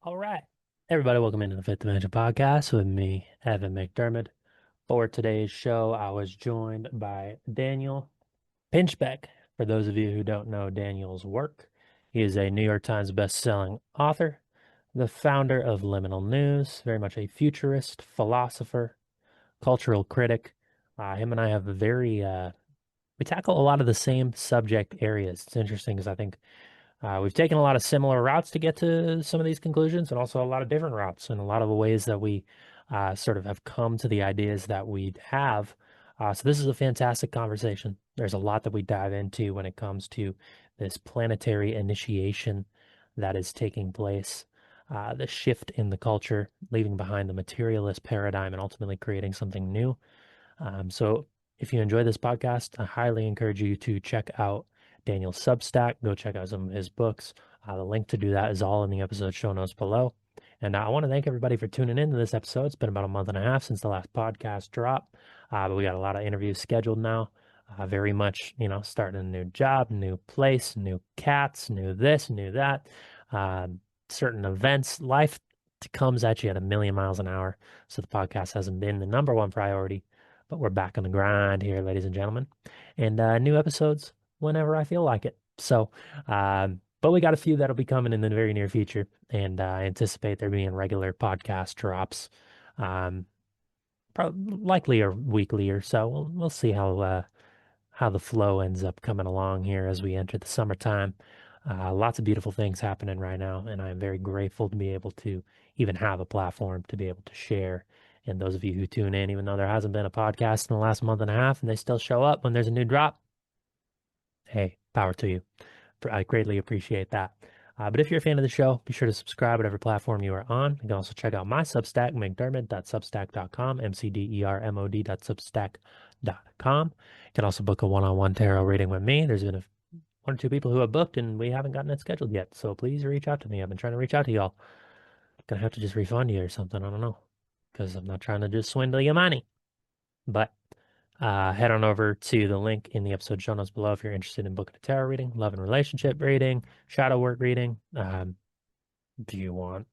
All right. Everybody, welcome into the Fifth Dimension Podcast with me, Evan McDermott. For today's show, I was joined by Daniel Pinchbeck. For those of you who don't know Daniel's work, he is a New York Times best-selling author, the founder of Liminal News, very much a futurist, philosopher, cultural critic. Him and I have we tackle a lot of the same subject areas. It's interesting because I think we've taken a lot of similar routes to get to some of these conclusions, and also a lot of different routes, and a lot of the ways that we sort of have come to the ideas that we have. So this is a fantastic conversation. There's a lot that we dive into when it comes to this planetary initiation that is taking place, the shift in the culture, leaving behind the materialist paradigm and ultimately creating something new. So if you enjoy this podcast, I highly encourage you to check out Daniel's Substack. Go check out some of his books. The link to do that is all in the episode show notes below. And I want to thank everybody for tuning in to this episode. It's been about a month and a half since the last podcast dropped, but we got a lot of interviews scheduled now. Very much, starting a new job, new place, new cats, new this, new that, uh, certain events. Life comes at you at a million miles an hour. So the podcast hasn't been the number one priority, but we're back on the grind here, ladies and gentlemen. And new episodes whenever I feel like it. But we got a few that'll be coming in the very near future, and I anticipate there being regular podcast drops, um, probably likely or weekly or so. We'll see how the flow ends up coming along here as we enter the summertime. Lots of beautiful things happening right now, and I'm very grateful to be able to even have a platform to be able to share. And those of you who tune in, even though there hasn't been a podcast in the last month and a half, and they still show up when there's a new drop, hey, power to you. I greatly appreciate that. But if you're a fan of the show, be sure to subscribe whatever platform you are on. You can also check out my Substack, mcdermott.substack.com, mcdermott.substack.com. You can also book a one-on-one tarot reading with me. There's been one or two people who have booked, and we haven't gotten it scheduled yet. So please reach out to me. I've been trying to reach out to y'all. Gonna have to just refund you or something. I don't know, because I'm not trying to just swindle your money. But head on over to the link in the episode show notes below if you're interested in booking a tarot reading, love and relationship reading, shadow work reading. Do you want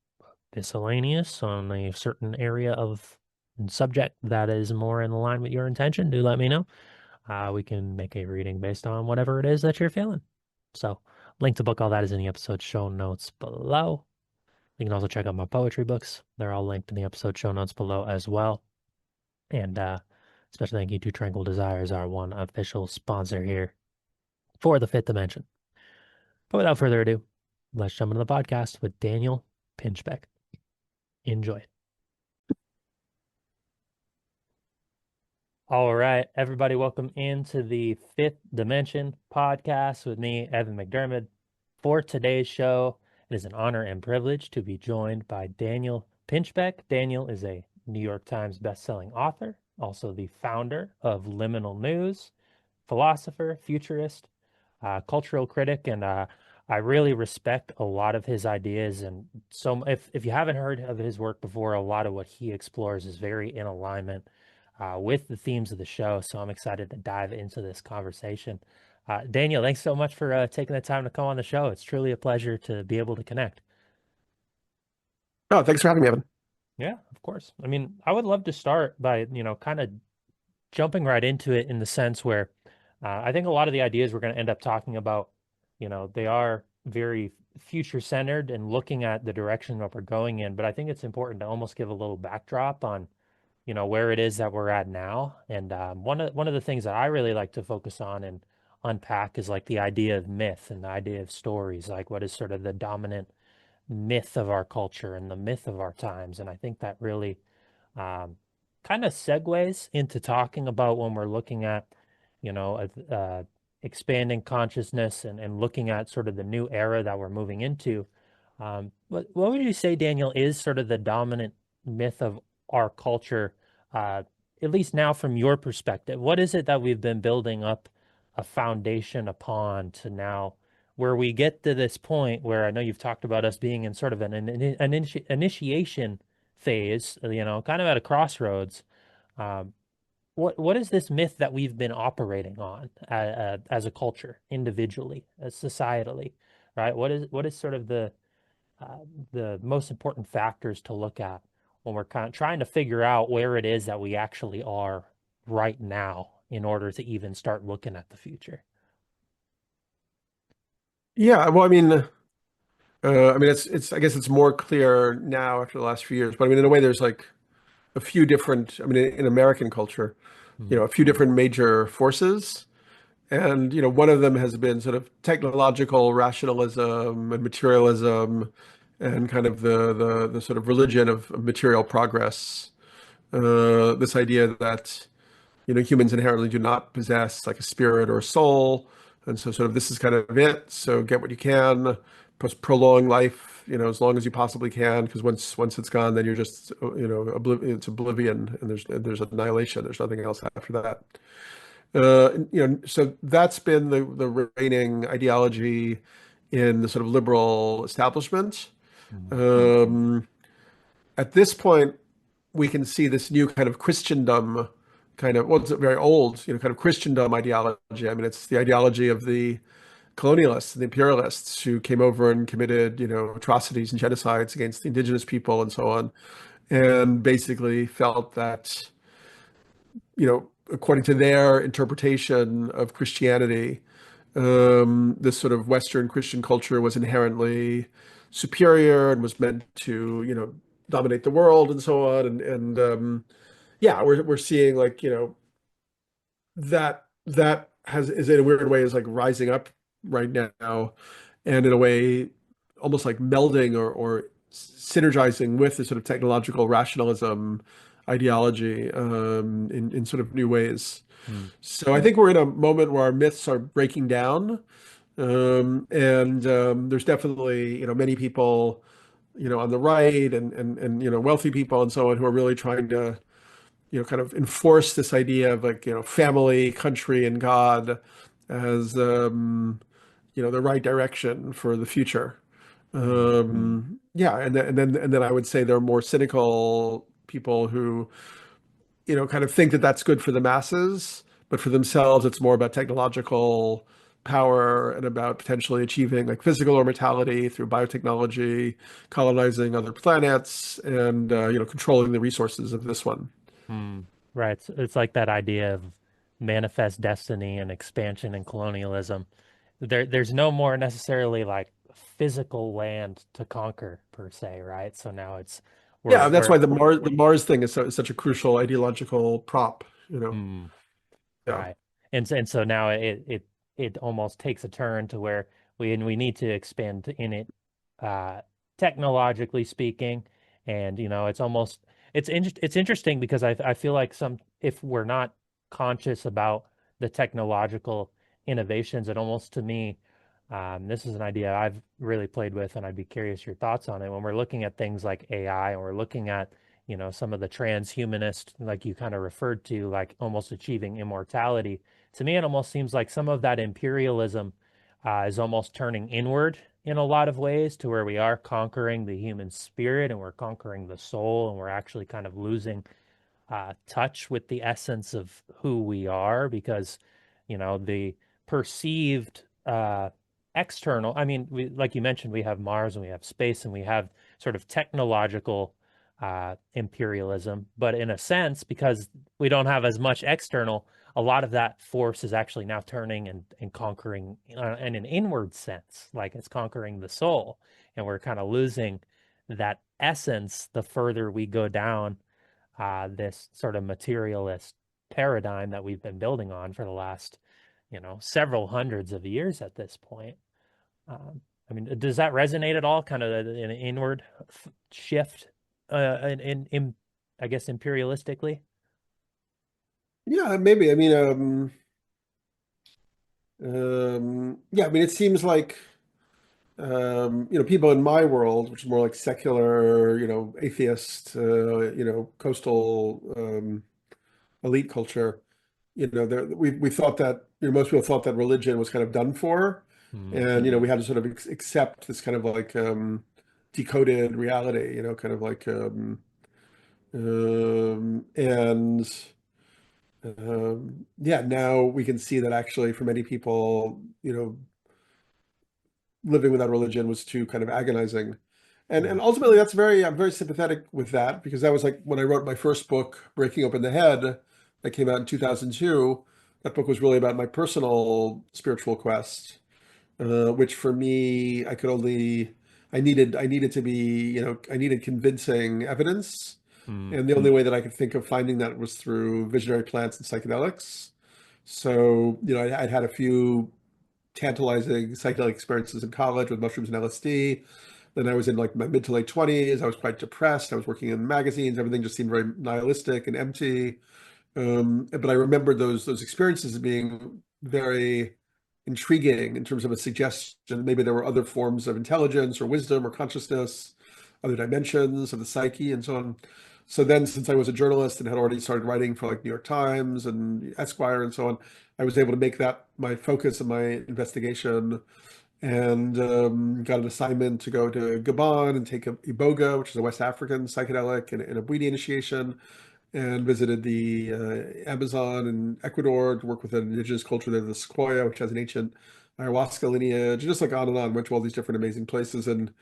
miscellaneous on a certain area of subject that is more in line with your intention? Do let me know. We can make a reading based on whatever it is that you're feeling. So, link to book all that is in the episode show notes below. You can also check out my poetry books. They're all linked in the episode show notes below as well. And special thank you to Tranquil Desires, our one official sponsor here for the Fifth Dimension. But without further ado, let's jump into the podcast with Daniel Pinchbeck. Enjoy. All right, everybody, welcome into the Fifth Dimension podcast with me, Evan McDermott. For today's show, it is an honor and privilege to be joined by Daniel Pinchbeck. Daniel is a New York Times bestselling author, also the founder of Liminal News, philosopher, futurist, cultural critic, and I really respect a lot of his ideas. And so, if you haven't heard of his work before, a lot of what he explores is very in alignment with the themes of the show. So I'm excited to dive into this conversation. Daniel, thanks so much for taking the time to come on the show. It's truly a pleasure to be able to connect. Oh, thanks for having me, Evan. Yeah, of course. I mean, I would love to start by, kind of jumping right into it in the sense where I think a lot of the ideas we're going to end up talking about, they are very future centered and looking at the direction that we're going in. But I think it's important to almost give a little backdrop on, where it is that we're at now. And one of the things that I really like to focus on and unpack is like the idea of myth and the idea of stories, like what is sort of the dominant myth of our culture and the myth of our times. And I think that really um, kind of segues into talking about when we're looking at, expanding consciousness and looking at sort of the new era that we're moving into. What would you say, Daniel, is sort of the dominant myth of our culture, uh, at least now from your perspective? What is it that we've been building up a foundation upon to now where we get to this point where I know you've talked about us being in sort of an initiation phase, kind of at a crossroads. Um, what is this myth that we've been operating on as a culture, individually, as societally, right? What is sort of the uh, the most important factors to look at when we're kind of trying to figure out where it is that we actually are right now in order to even start looking at the future. Yeah, well, I mean, it's I guess it's more clear now after the last few years. But I mean, in a way, there's like a few different. I mean, in American culture, Mm, a few different major forces, and one of them has been sort of technological rationalism and materialism, and kind of the sort of religion of material progress. This idea that humans inherently do not possess like a spirit or a soul. And so sort of this is kind of it. So get what you can, prolong life, as long as you possibly can, because once it's gone, then you're just, it's oblivion and there's annihilation. There's nothing else after that. So that's been the reigning ideology in the sort of liberal establishment. mm, Um, at this point, we can see this new kind of Christendom kind of, well, it's a very old, kind of Christendom ideology. I mean, it's the ideology of the colonialists and the imperialists who came over and committed, atrocities and genocides against the indigenous people and so on, and basically felt that, according to their interpretation of Christianity, this sort of Western Christian culture was inherently superior and was meant to, dominate the world and so on. And yeah, we're seeing like, that has is in a weird way is like rising up right now, and in a way almost like melding or synergizing with the sort of technological rationalism ideology in sort of new ways. mm, So I think we're in a moment where our myths are breaking down, and there's definitely many people on the right and wealthy people and so on who are really trying to kind of enforce this idea of like, family, country, and God as, the right direction for the future. mm, Yeah, and then I would say there are more cynical people who, kind of think that that's good for the masses, but for themselves, it's more about technological power and about potentially achieving like physical immortality through biotechnology, colonizing other planets, and controlling the resources of this one. mm. Right. It's like that idea of manifest destiny and expansion and colonialism. There's no more necessarily like physical land to conquer per se, right? So now it's Yeah, that's we're why the Mars thing is such a crucial ideological prop. mm, Yeah. right. And so now it almost takes a turn to where we need to expand in it uh technologically speaking. And it's almost it's interesting because I feel like some if we're not conscious about the technological innovations, it almost to me this is an idea I've really played with, and I'd be curious your thoughts on it. When we're looking at things like AI and we're looking at some of the transhumanist, like you kind of referred to, like almost achieving immortality. To me, it almost seems like some of that imperialism is almost turning inward in a lot of ways to where we are conquering the human spirit and we're conquering the soul and we're actually kind of losing touch with the essence of who we are because, the perceived external, I mean, like you mentioned, we have Mars and we have space and we have sort of technological imperialism. But in a sense, because we don't have as much external, a lot of that force is actually now turning and conquering in an inward sense, like it's conquering the soul. And we're kind of losing that essence the further we go down this sort of materialist paradigm that we've been building on for the last, several hundreds of years at this point. I mean, does that resonate at all? Kind of an inward shift, in I guess imperialistically. Yeah, maybe. I mean, yeah, I mean, it seems like, people in my world, which is more like secular, atheist, coastal, elite culture, we thought that, most people thought that religion was kind of done for. Mm, And, we had to sort of accept this kind of like, decoded reality, kind of like, and yeah, now we can see that actually for many people, living without religion was too kind of agonizing. And ultimately I'm very sympathetic with that because that was like when I wrote my first book, Breaking Open the Head, that came out in 2002. That book was really about my personal spiritual quest, which for me, I needed to be, I needed convincing evidence. Mm. And the only way that I could think of finding that was through visionary plants and psychedelics. So, I'd had a few tantalizing psychedelic experiences in college with mushrooms and LSD. Then I was in like my mid to late 20s. I was quite depressed. I was working in magazines. Everything just seemed very nihilistic and empty. But I remember those experiences as being very intriguing in terms of a suggestion. Maybe there were other forms of intelligence or wisdom or consciousness, other dimensions of the psyche, and so on. So then, since I was a journalist and had already started writing for like New York Times and Esquire and so on, I was able to make that my focus of my investigation and got an assignment to go to Gabon and take a iboga, which is a West African psychedelic, and a Bwiti initiation, and visited the Amazon and Ecuador to work with an indigenous culture there, the Sequoia, which has an ancient ayahuasca lineage, just like on and on. Went to all these different amazing places, and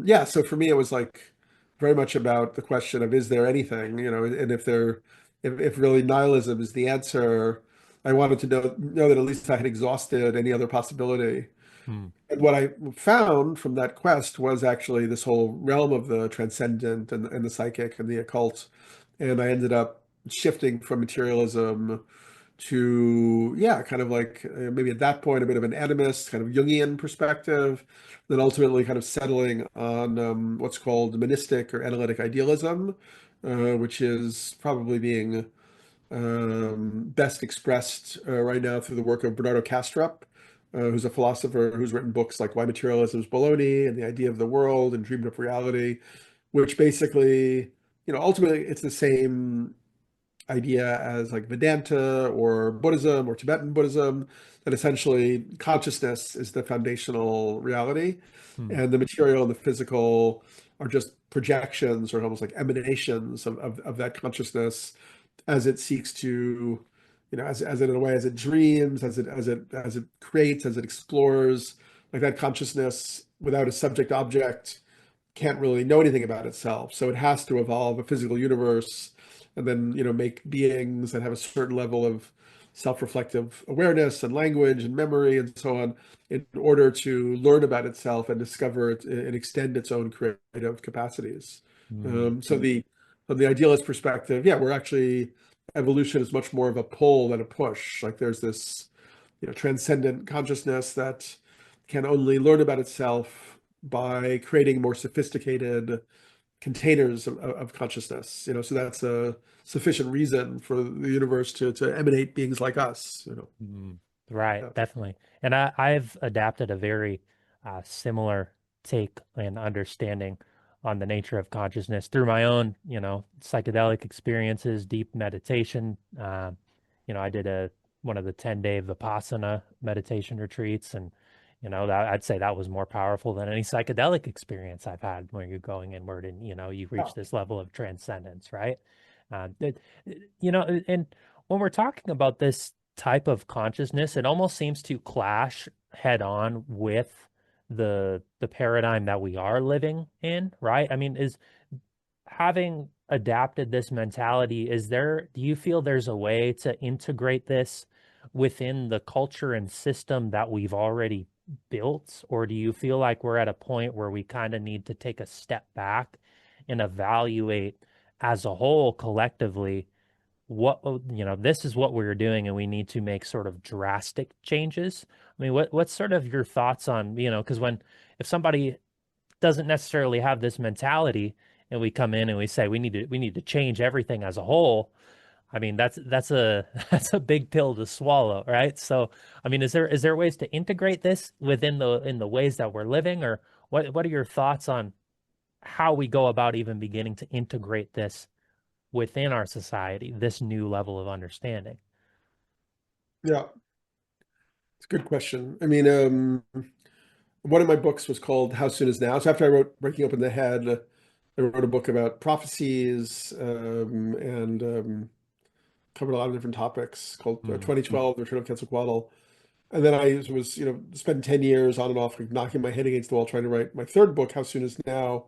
yeah. So for me, it was like very much about the question of is there anything, and if really nihilism is the answer, I wanted to know that at least I had exhausted any other possibility. Mm. And what I found from that quest was actually this whole realm of the transcendent and the psychic and the occult. And I ended up shifting from materialism to, yeah, kind of like maybe at that point, a bit of an animist, kind of Jungian perspective, then ultimately kind of settling on what's called monistic or analytic idealism, which is probably being best expressed right now through the work of Bernardo Kastrup, who's a philosopher who's written books like Why Materialism is Baloney and The Idea of the World and Dreamed of Reality, which basically, ultimately it's the same idea as like Vedanta or Buddhism or Tibetan Buddhism, that essentially consciousness is the foundational reality, Mm. and the material and the physical are just projections or almost like emanations of that consciousness as it seeks to, as it in a way, as it dreams, as it creates, as it explores, like that consciousness without a subject object can't really know anything about itself. So it has to evolve a physical universe and then, make beings that have a certain level of self-reflective awareness and language and memory and so on in order to learn about itself and discover it and extend its own creative capacities. Mm. So from the idealist perspective, yeah, we're actually evolution is much more of a pull than a push. Like there's this, transcendent consciousness that can only learn about itself by creating more sophisticated containers of consciousness, so that's a sufficient reason for the universe to emanate beings like us. Mm. Right, Yeah. definitely. And I've adapted a very similar take and understanding on the nature of consciousness through my own, psychedelic experiences, deep meditation. I did one of the 10-day Vipassana meditation retreats, and that I'd say that was more powerful than any psychedelic experience I've had, where you're going inward and you reach Yeah. this level of transcendence, right? Uh, it, and when we're talking about this type of consciousness, it almost seems to clash head on with the paradigm that we are living in, right? I mean, is having adapted this mentality, do you feel there's a way to integrate this within the culture and system that we've already built? Or do you feel like we're at a point where we kind of need to take a step back and evaluate as a whole collectively this is what we're doing and we need to make sort of drastic changes? I mean, what's sort of your thoughts on, because if somebody doesn't necessarily have this mentality and we come in and we say we need to change everything as a whole, I mean, that's a that's a big pill to swallow, right? So, I mean, is there ways to integrate this within the ways that we're living, or what are your thoughts on how we go about even beginning to integrate this within our society, this new level of understanding? Yeah, it's a good question. I mean, one of my books was called How Soon Is Now. So after I wrote Breaking Open the Head, I wrote a book about prophecies, and covered a lot of different topics called Mm. 2012, The Return of Quetzalcoatl. And then I was, spent 10 years on and off, like, knocking my head against the wall trying to write my third book, How Soon Is Now,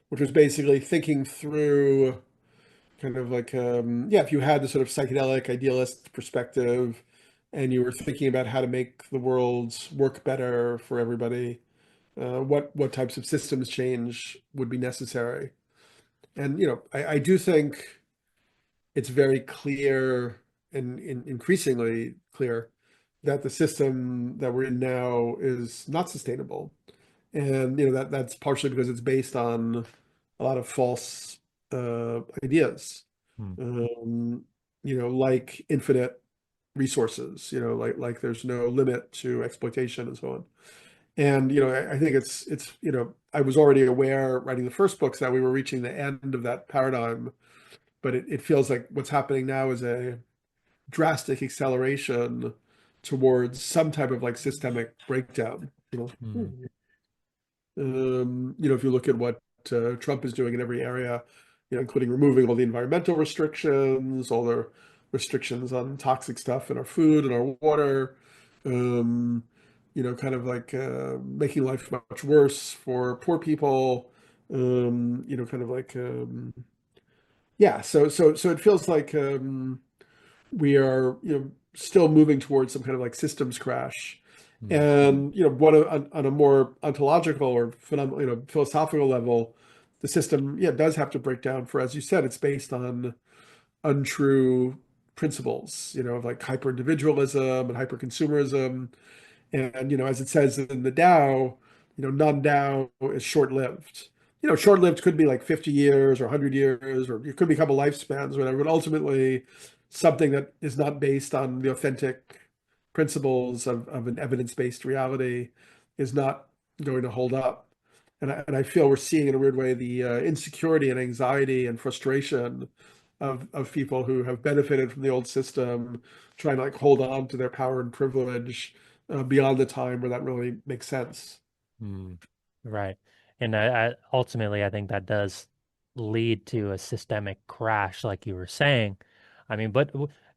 which was basically thinking through kind of like, yeah, if you had the sort of psychedelic idealist perspective and you were thinking about how to make the world work better for everybody, what types of systems change would be necessary. And, I do think it's very clear and increasingly clear that the system that we're in now is not sustainable. And that's partially because it's based on a lot of false ideas, Hmm. um, like infinite resources, like there's no limit to exploitation and so on. And I think it's I was already aware writing the first books that we were reaching the end of that paradigm, but it feels like what's happening now is a drastic acceleration towards some type of like systemic breakdown. Hmm. If you look at what Trump is doing in every area, including removing all the environmental restrictions, all the restrictions on toxic stuff in our food and our water, um, kind of like making life much worse for poor people, kind of like, yeah. So it feels like we are, still moving towards some kind of like systems crash. Hmm. And, on a more ontological or philosophical level, the system, yeah, does have to break down for, as you said, it's based on untrue principles, of like hyper individualism and hyper consumerism. And, as it says in the Tao, non-Tao is short-lived. Short-lived could be like 50 years or 100 years, or it could be a couple lifespans or whatever, but ultimately something that is not based on the authentic principles of an evidence-based reality is not going to hold up. And I feel we're seeing in a weird way the insecurity and anxiety and frustration of people who have benefited from the old system, trying to like hold on to their power and privilege beyond the time where that really makes sense. Hmm. Right. And ultimately, I think that does lead to a systemic crash, like you were saying. I mean, but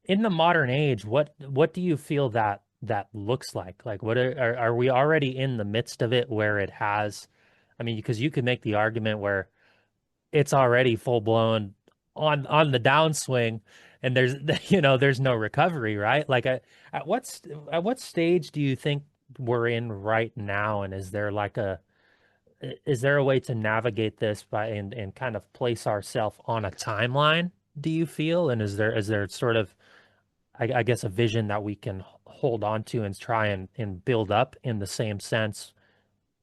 in the modern age, what do you feel that that looks like? Like, what are we already in the midst of it where it has? I mean, because you could make the argument where it's already full blown on the downswing, and there's there's no recovery, right? Like, at what stage do you think we're in right now, and is there a way to navigate this by and kind of place ourselves on a timeline, do you feel? And is there sort of, I guess, a vision that we can hold on to and try and build up in the same sense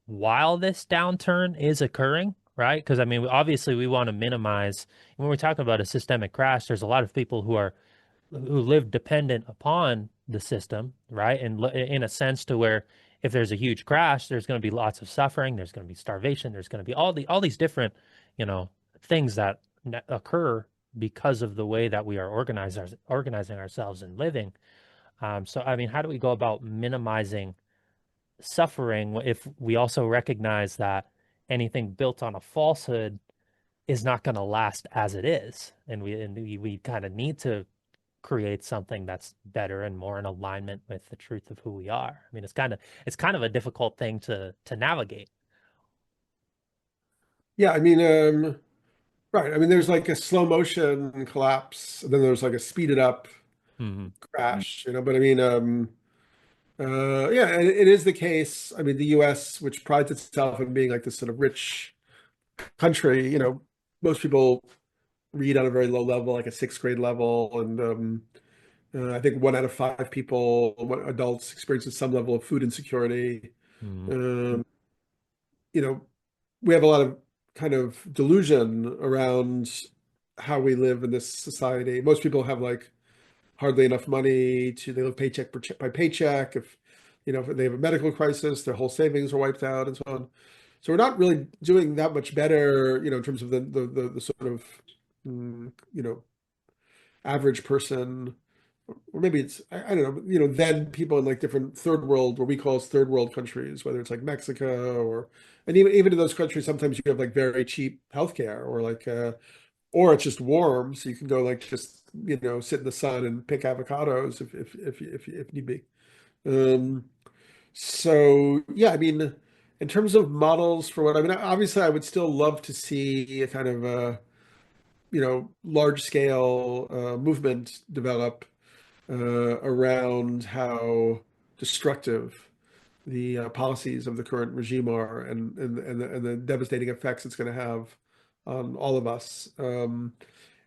while this downturn is occurring, right? Because I mean, obviously we want to minimize when we're talking about a systemic crash, there's a lot of people who live dependent upon the system, right? And in a sense to where if there's a huge crash, there's going to be lots of suffering, there's going to be starvation, there's going to be all these different, you know, things that occur because of the way that we are organizing ourselves and living. So I mean, how do we go about minimizing suffering if we also recognize that anything built on a falsehood is not going to last as it is, and we kind of need to create something that's better and more in alignment with the truth of who we are. I mean, it's kind of a difficult thing to navigate. Yeah, I mean, right. I mean, there's like a slow motion collapse, and then there's like a speeded up Hmm. crash, but I mean, yeah, and it is the case. I mean, the US, which prides itself on being like this sort of rich country, most people read on a very low level, like a sixth grade level. And I think 1 out of 5 people, adults, experiences some level of food insecurity. Hmm. Um, you know, we have a lot of kind of delusion around how we live in this society. Most people have like hardly enough money to, they live paycheck by paycheck. If they have a medical crisis, their whole savings are wiped out and so on. So we're not really doing that much better, in terms of the sort of, average person, or maybe it's, I don't know, then people in like different third world, what we call as third world countries, whether it's like Mexico and even in those countries, sometimes you have like very cheap healthcare, or like, or it's just warm, so you can go like just sit in the sun and pick avocados if need be. Um, so yeah, I mean, in terms of models for what I mean, obviously, I would still love to see a kind of large scale movement develop around how destructive the policies of the current regime are, and the devastating effects it's going to have on all of us.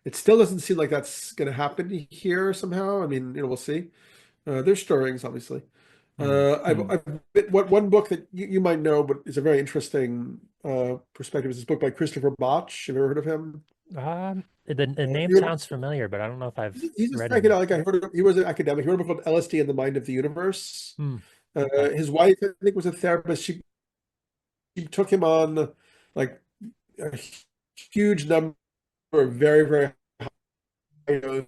It still doesn't seem like that's going to happen here somehow. I mean, we'll see. There's stirrings, obviously. Hmm. What one book that you might know, but is a very interesting perspective, is this book by Christopher Bach. Have you ever heard of him? The name You sounds familiar, but I don't know if I've he's a read any. psychedelic. I heard of, he was an academic. He wrote a book called LSD and the Mind of the Universe. Hmm. Okay. His wife, I think, was a therapist. She took him on like a huge number of very, very high dose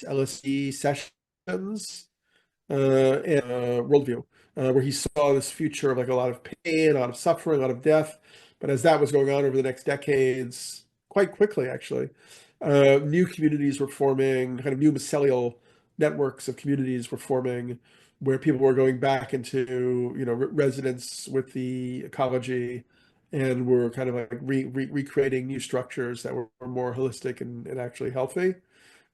LSD sessions and worldview, where he saw this future of like a lot of pain, a lot of suffering, a lot of death. But as that was going on over the next decades, quite quickly actually, new communities were forming, kind of new mycelial networks of communities were forming, where people were going back into resonance with the ecology, and were kind of like recreating new structures that were more holistic and actually healthy.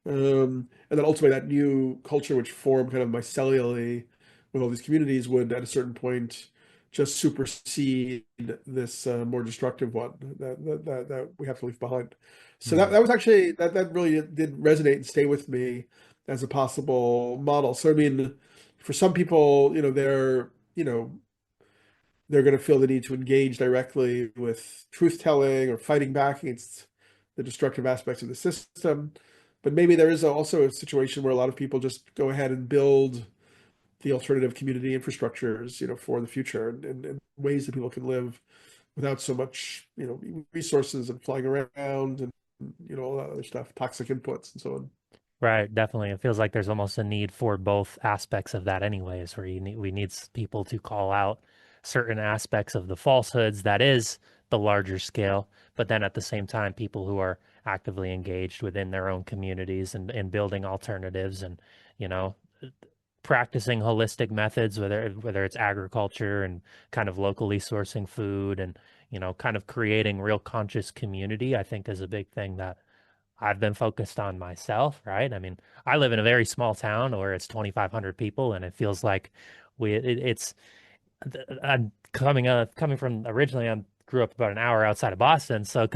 And then ultimately that new culture which formed kind of mycelially with all these communities would at a certain point just supersede this more destructive one that we have to leave behind. So that Hmm. that was actually that really did resonate and stay with me as a possible model. So I mean, for some people, they're going to feel the need to engage directly with truth telling or fighting back against the destructive aspects of the system. But maybe there is also a situation where a lot of people just go ahead and build the alternative community infrastructures, for the future, and ways that people can live without so much, resources and flying around and, all that other stuff, toxic inputs and so on. Right, definitely. It feels like there's almost a need for both aspects of that anyways, where we need people to call out certain aspects of the falsehoods that is the larger scale, but then at the same time, people who are actively engaged within their own communities and building alternatives and, you know, practicing holistic methods, whether it's agriculture and kind of locally sourcing food and, kind of creating real conscious community, I think is a big thing that I've been focused on myself, right? I mean, I live in a very small town where it's 2,500 people, and it feels like it's I'm coming from originally I grew up about an hour outside of Boston, so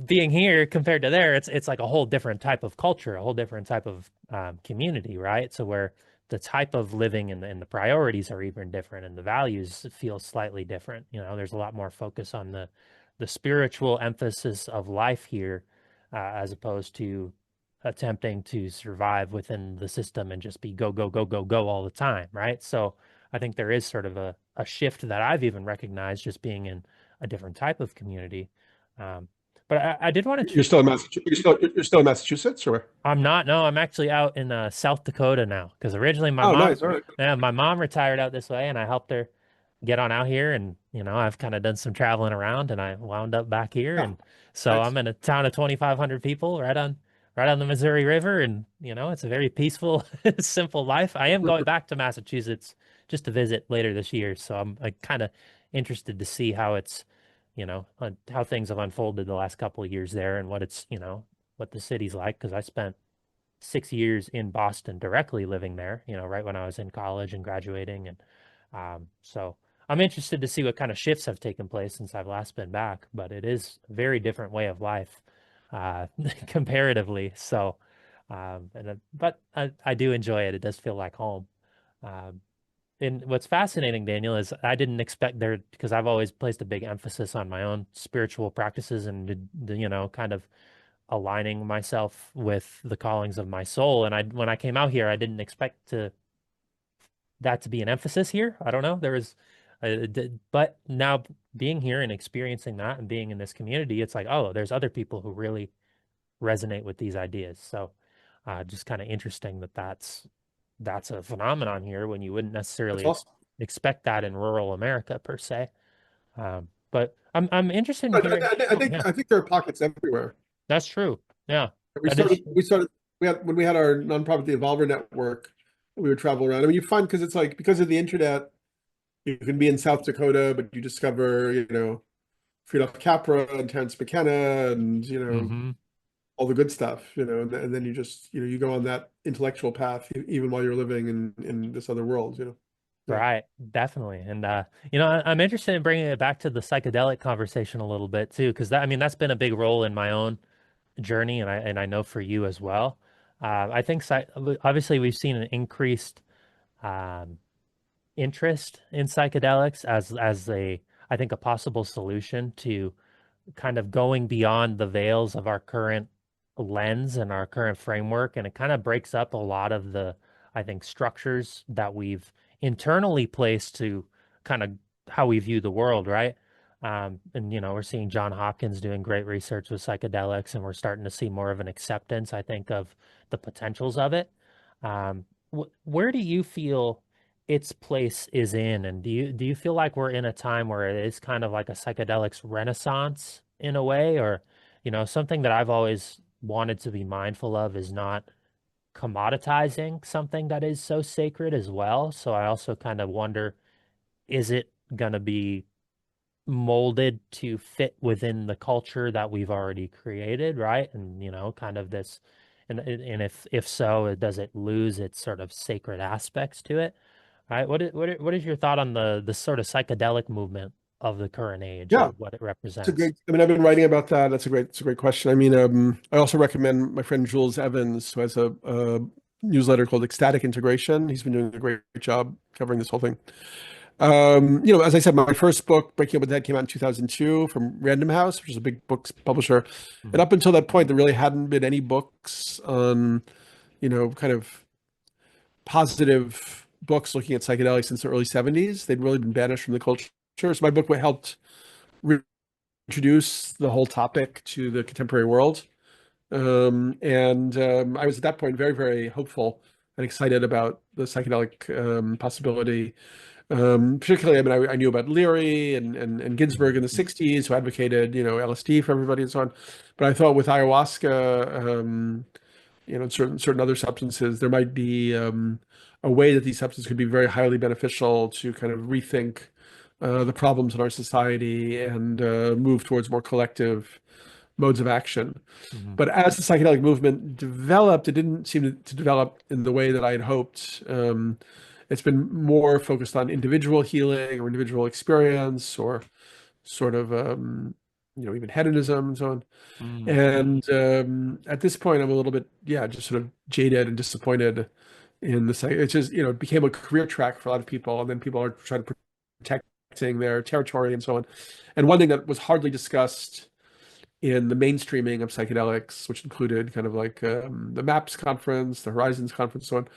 being here compared to there, it's like a whole different type of culture, a whole different type of community, right? So where the type of living and the priorities are even different, and the values feel slightly different. There's a lot more focus on the spiritual emphasis of life here, as opposed to attempting to survive within the system and just be go, go, go, go, go all the time, right? So I think there is sort of a shift that I've even recognized just being in a different type of community. Um, but I did want to, You're still in Massachusetts. You're still in Massachusetts, or where? I'm not, no, I'm actually out in South Dakota now because originally Oh, nice. All right. my mom retired out this way and I helped her get on out here and I've kind of done some traveling around and I wound up back here Yeah, and so nice. I'm in a town of 2,500 people right on the Missouri River and it's a very peaceful simple life. I am going back to Massachusetts just to visit later this year, so I'm like kind of interested to see how it's how things have unfolded the last couple of years there and what it's what the city's like because I spent 6 years in Boston directly living there, right when I was in college and graduating. And so I'm interested to see what kind of shifts have taken place since I've last been back, but it is a very different way of life, uh, comparatively. So, but I do enjoy it. It does feel like home. Um, and what's fascinating, Daniel, is I didn't expect there because I've always placed a big emphasis on my own spiritual practices and kind of aligning myself with the callings of my soul. And when I came out here, I didn't expect that to be an emphasis here. I don't know. But now being here and experiencing that and being in this community, it's like, oh, there's other people who really resonate with these ideas. So, just kind of interesting that that's a phenomenon here when you wouldn't That's necessarily awesome. expect that in rural America per se. But I'm interested in I, hearing. I, I Oh, think yeah, I think there are pockets everywhere. that's true. Yeah, We that is started true. we started we had when we had our nonprofit, the Evolver Network. we would travel around. I mean, you find because it's like because of the internet, you can be in South Dakota, but you discover, Frida Capra and Terence McKenna and, Hmm. all the good stuff, and then you just, you go on that intellectual path even while you're living in this other world, Yeah. Right, definitely. And I'm interested in bringing it back to the psychedelic conversation a little bit too, because I mean that's been a big role in my own journey, and I know for you as well. I think obviously we've seen an increased um, interest in psychedelics as a I think a possible solution to kind of going beyond the veils of our current lens and our current framework. And it kind of breaks up a lot of the, I think, structures that we've internally placed to kind of how we view the world, right? And, we're seeing John Hopkins doing great research with psychedelics, and we're starting to see more of an acceptance, I think, of the potentials of it. Where do you feel its place is in? And do you feel like we're in a time where it is kind of like a psychedelics renaissance in a way? Or, something that I've always wanted to be mindful of is not commoditizing something that is so sacred as well. So I also kind of wonder, is it going to be molded to fit within the culture that we've already created, right? And kind of this, and if so, does it lose its sort of sacred aspects to it? Right. What is your thought on the sort of psychedelic movement of the current age Yeah. and what it It's a represents? great, I mean, I've been writing about that. It's a great question. I mean, I also recommend my friend Jules Evans, who has a newsletter called Ecstatic Integration. He's been doing a great job covering this whole thing. As I said, my first book, Breaking Up with Dead, came out in 2002 from Random House, which is a big books publisher. And Mhm. up until that point, there really hadn't been any books on, kind of positive books looking at psychedelics since the early 70s. They'd really been banished from the culture. So my book helped introduce the whole topic to the contemporary world. And I was at that point very, very hopeful and excited about the psychedelic possibility. Particularly, I mean, I knew about Leary and Ginsberg in the Mhm. 60s, who advocated, LSD for everybody and so on. But I thought with ayahuasca, certain other substances, there might be a way that these substances could be very highly beneficial to kind of rethink the problems in our society and move towards more collective modes of action. Mhm. But as the psychedelic movement developed, it didn't seem to develop in the way that I had hoped. It's been more focused on individual healing or individual experience or sort of, even hedonism and so on. Mhm. And at this point, I'm a little bit, yeah, just sort of jaded and disappointed in the site. It's just, it became a career track for a lot of people, and then people are trying to protecting their territory and so on. And one thing that was hardly discussed in the mainstreaming of psychedelics, which included kind of like the MAPS conference, the Horizons conference, so on,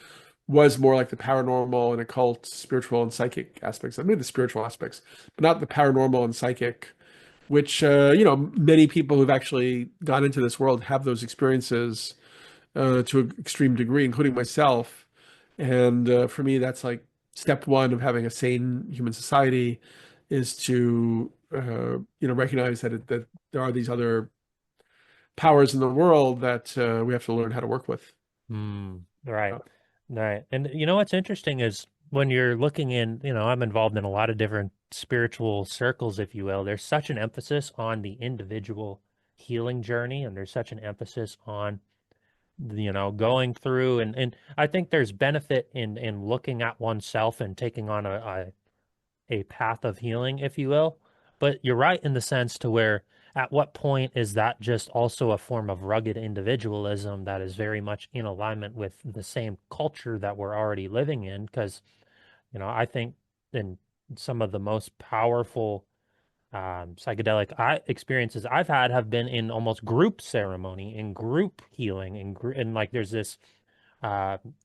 was more like the paranormal and occult, spiritual and psychic aspects. I mean, the spiritual aspects, but not the paranormal and psychic, which, many people who've actually gone into this world have those experiences to an extreme degree, including myself. And for me, that's like step one of having a sane human society is to, recognize that there are these other powers in the world that we have to learn how to work with. Mm. Right. Uh, Right. And what's interesting is when you're looking in, I'm involved in a lot of different spiritual circles, if you will. There's such an emphasis on the individual healing journey, and there's such an emphasis on going through, and I think there's benefit in looking at oneself and taking on a path of healing, if you will. But you're right in the sense to where at what point is that just also a form of rugged individualism that is very much in alignment with the same culture that we're already living in? Because, I think in some of the most powerful psychedelic experiences I've had have been in almost group ceremony, in group healing, and like there's this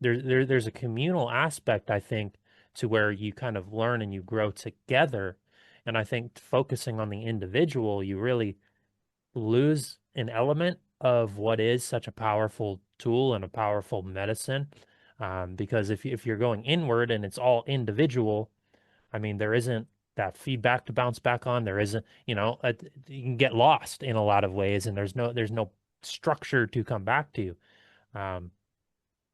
there's a communal aspect, I think, to where you kind of learn and you grow together. And I think focusing on the individual, you really lose an element of what is such a powerful tool and a powerful medicine. Because if you're going inward and it's all individual, I mean, there isn't that feedback to bounce back on. There isn't, you can get lost in a lot of ways, and there's no structure to come back to. Um,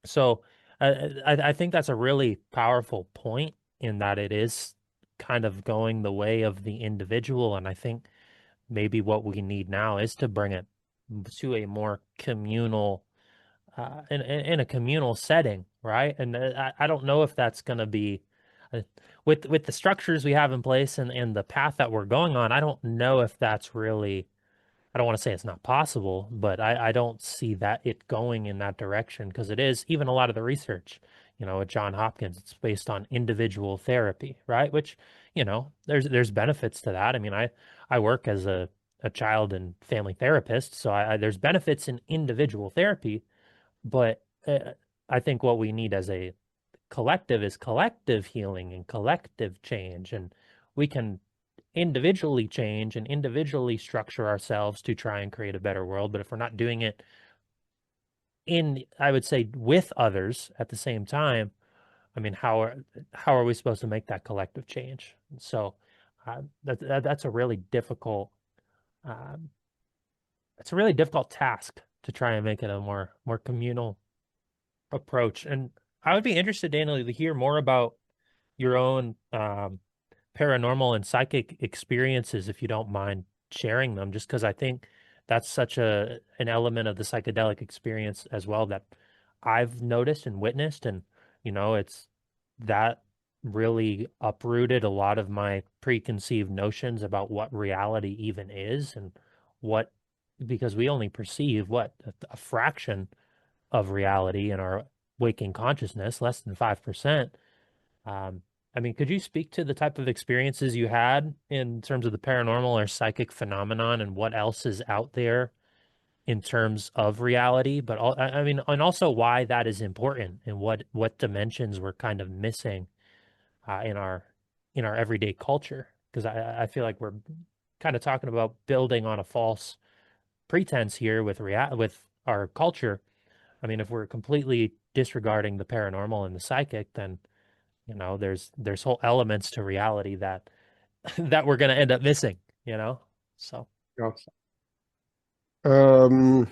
so, I think that's a really powerful point in that it is kind of going the way of the individual. And I think maybe what we need now is to bring it to a more communal, in a communal setting, right? And I don't know if that's going to be uh, with the structures we have in place and the path that we're going on. I don't know if that's really, I don't want to say it's not possible, but I don't see that it going in that direction because it is even a lot of the research, at John Hopkins, it's based on individual therapy, right? Which, there's benefits to that. I mean, I work as a child and family therapist, so there's benefits in individual therapy, but I think what we need as a collective is collective healing and collective change, and we can individually change and individually structure ourselves to try and create a better world. But if we're not doing it I would say, with others at the same time, I mean, how are we supposed to make that collective change? So that's a really difficult um, it's a really difficult task to try and make it a more communal approach. And I would be interested, Daniel, to hear more about your own paranormal and psychic experiences, if you don't mind sharing them, just because I think that's such an element of the psychedelic experience as well that I've noticed and witnessed. And, it's that really uprooted a lot of my preconceived notions about what reality even is and what, because we only perceive what a fraction of reality in our waking consciousness, less than 5%. Um, I mean, could you speak to the type of experiences you had in terms of the paranormal or psychic phenomenon and what else is out there in terms of reality? But I mean, and also why that is important and what dimensions we're kind of missing in our everyday culture. Because I feel like we're kind of talking about building on a false pretense here with our culture. I mean, if we're completely disregarding the paranormal and the psychic, then there's whole elements to reality that that we're going to end up missing. So, Yeah. Um,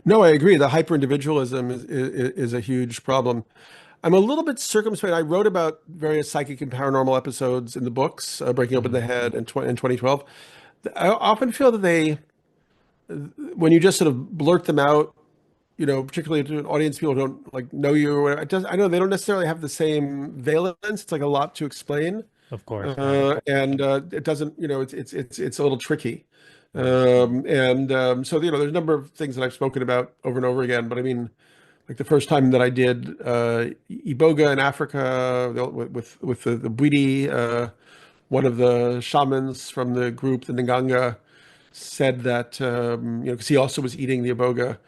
no, I agree. The hyper-individualism is a huge problem. I'm a little bit circumspect. I wrote about various psychic and paranormal episodes in the books, Breaking Open the mm, Head in 2012. I often feel that when you just sort of blurt them out, particularly to an audience, people who don't like know you or whatever, I know they don't necessarily have the same valence. It's like a lot to explain. of course, yeah. And it doesn't, it's a little tricky. Mm, So, there's a number of things that I've spoken about over and over again, but I mean, like the first time that I did Iboga in Africa with the Bwiti, one of the shamans from the group, the Nganga, said that, because he also was eating the Iboga,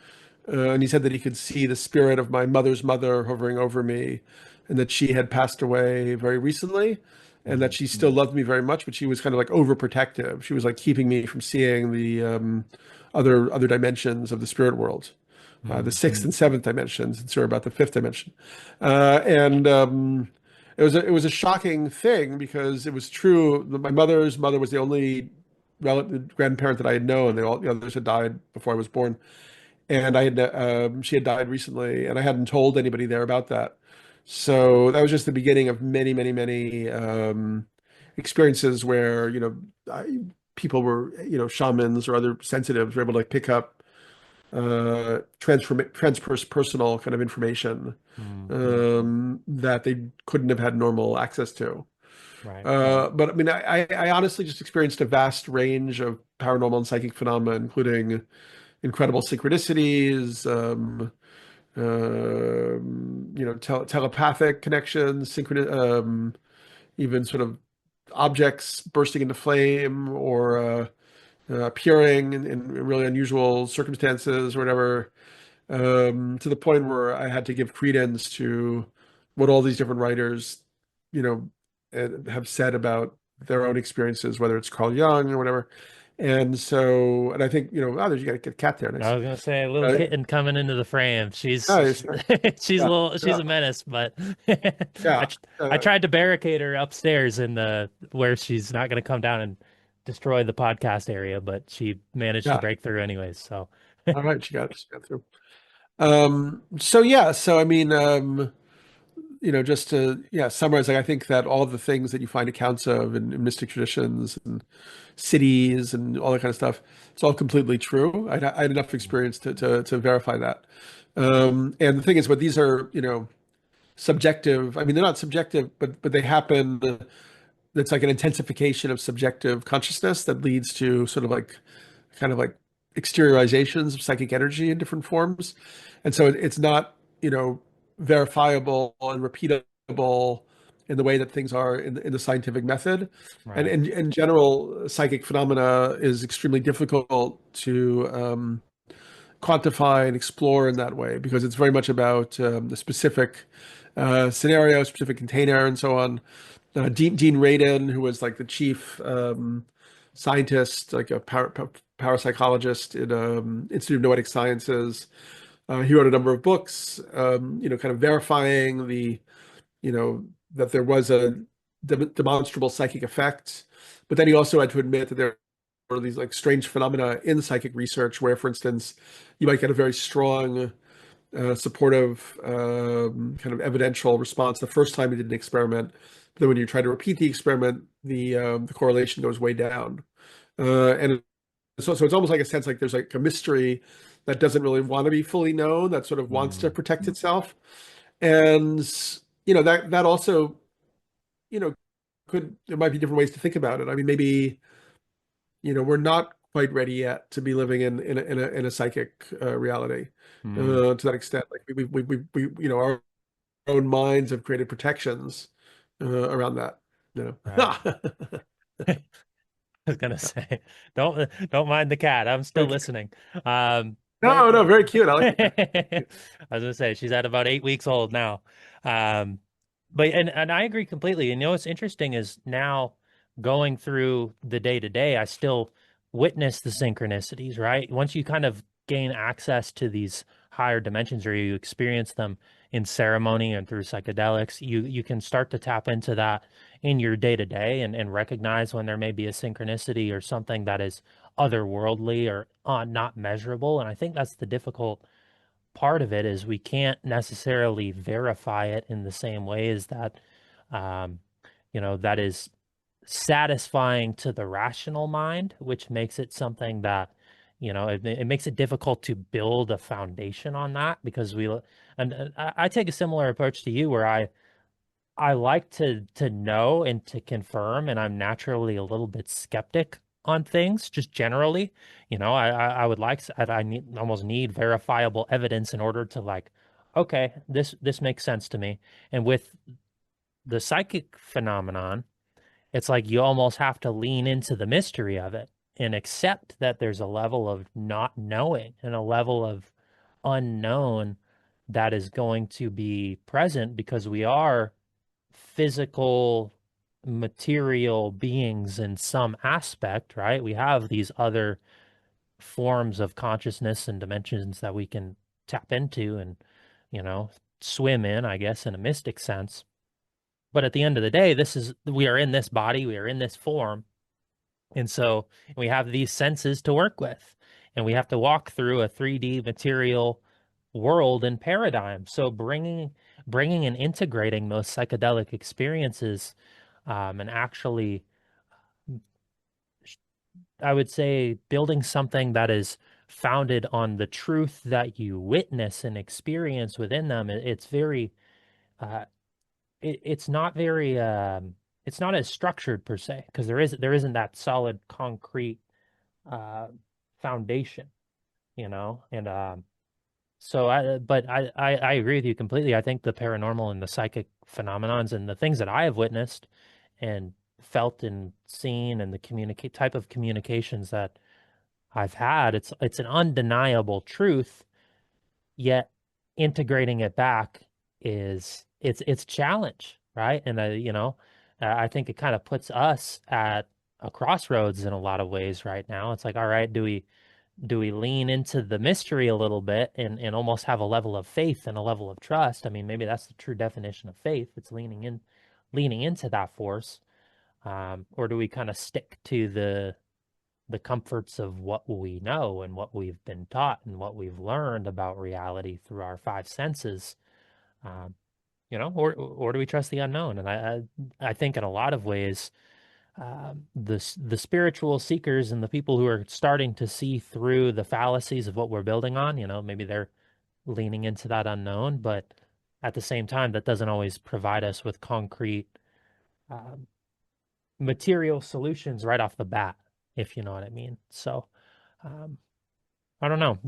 and he said that he could see the spirit of my mother's mother hovering over me, and that she had passed away very recently, and that mm, she still loved me very much, but she was kind of like overprotective. She was like keeping me from seeing the other dimensions of the spirit world, the mm, sixth and seventh dimensions, and sort of about the fifth dimension. And it was a shocking thing because it was true. My mother's mother was the only relative grandparent that I had known. All the others had died before I was born, and she had died recently, and I hadn't told anybody there about that. So that was just the beginning of many, many, many experiences where people were, shamans or other sensitives were able to like pick up transpersonal kind of information mm, that they couldn't have had normal access to. right. But I mean, I honestly just experienced a vast range of paranormal and psychic phenomena, including incredible synchronicities, telepathic connections, even sort of objects bursting into flame or appearing in really unusual circumstances or whatever, to the point where I had to give credence to what all these different writers, you know, have said about their own experiences, whether it's Carl Jung or whatever. And I think, there's you got to get a cat there. I Nice. was gonna say a little Uh, kitten coming into the frame. Nice. She's a Yeah. little she's Yeah. a menace, but Yeah. I tried to barricade her upstairs in the where she's not gonna come down and destroy the podcast area, but she managed to Yeah. break through anyways. So All right. She got through. So yeah, so I mean, just to summarize, like I think that all the things that you find accounts of in mystic traditions and cities and all that kind of stuff, it's all completely true. I had enough experience to verify that. And the thing is, but these are subjective. I mean, they're not subjective, but they happen. It's like an intensification of subjective consciousness that leads to sort of like kind of like exteriorizations of psychic energy in different forms. And so it's not, verifiable and repeatable in the way that things are in the scientific method. And Right. in general, psychic phenomena is extremely difficult to quantify and explore in that way because it's very much about the specific scenario, specific container, and so on. Dean Radin, who was like the chief scientist, like a parapsychologist in Institute of Noetic Sciences. He wrote a number of books, kind of verifying that there was a demonstrable psychic effect. But then he also had to admit that there were these like strange phenomena in psychic research, where, for instance, you might get a very strong, supportive, kind of evidential response the first time you did an experiment. But then when you try to repeat the experiment, the correlation goes way down. And so it's almost like a sense like there's like a mystery that doesn't really want to be fully known, that sort of wants to Mm, protect itself. And that also, you know, there might be different ways to think about it. I mean, maybe, we're not quite ready yet to be living in a psychic reality mm, to that extent. Like our own minds have created protections around that. right. I was gonna say, don't mind the cat. I'm still Okay. listening. But No, no, very cute. I like the cat. I was gonna say she's at about 8 weeks old now. Um, but and I agree completely. And what's interesting is now going through the day to day, I still witness the synchronicities, right? Once you kind of gain access to these higher dimensions or you experience them in ceremony and through psychedelics, you can start to tap into that in your day to day and recognize when there may be a synchronicity or something that is otherworldly or not measurable. And I think that's the difficult part of it is we can't necessarily verify it in the same way as that, um, that is satisfying to the rational mind, which makes it something that, it makes it difficult to build a foundation on that because and I take a similar approach to you where I like to know and to confirm, and I'm naturally a little bit skeptic on things, just generally. I would like I need almost need verifiable evidence in order to like, okay, this makes sense to me. And with the psychic phenomenon, it's like you almost have to lean into the mystery of it and accept that there's a level of not knowing and a level of unknown that is going to be present because we are physical, material beings in some aspect, right? We have these other forms of consciousness and dimensions that we can tap into and, you know, swim in, I guess, in a mystic sense. But at the end of the day, we are in this body, we are in this form. And so we have these senses to work with, and we have to walk through a 3D material world and paradigm. So bringing and integrating those psychedelic experiences, and actually, I would say, building something that is founded on the truth that you witness and experience within them. It's very, uh, it's not very, it's not as structured per se because there isn't that solid concrete uh, foundation, and but I agree with you completely. I think the paranormal and the psychic phenomenons and the things that I have witnessed and felt and seen and the communicate type of communications that I've had, it's an undeniable truth, yet integrating it back it's a challenge, right? And I think it kind of puts us at a crossroads in a lot of ways right now. It's like, all right, do we lean into the mystery a little bit and almost have a level of faith and a level of trust? I mean, maybe that's the true definition of faith. It's leaning into that force. Or do we kind of stick to the comforts of what we know and what we've been taught and what we've learned about reality through our five senses, um, or do we trust the unknown? And I think in a lot of ways, the spiritual seekers and the people who are starting to see through the fallacies of what we're building on, maybe they're leaning into that unknown, but at the same time, that doesn't always provide us with concrete um, material solutions right off the bat, if you know what I mean. So, um, I don't know.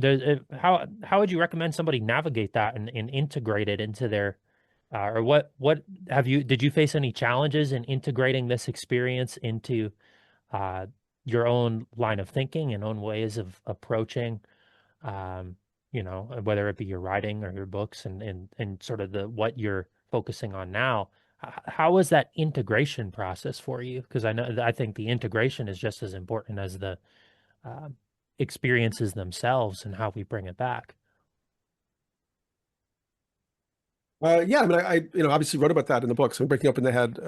How would you recommend somebody navigate that and integrate it into their, or what did you face any challenges in integrating this experience into uh, your own line of thinking and own ways of approaching, um, whether it be your writing or your books and sort of the what you're focusing on now. How was that integration process for you? Because I think the integration is just as important as the um, experiences themselves and how we bring it back. Yeah, I mean, obviously wrote about that in the book. So breaking up in the head,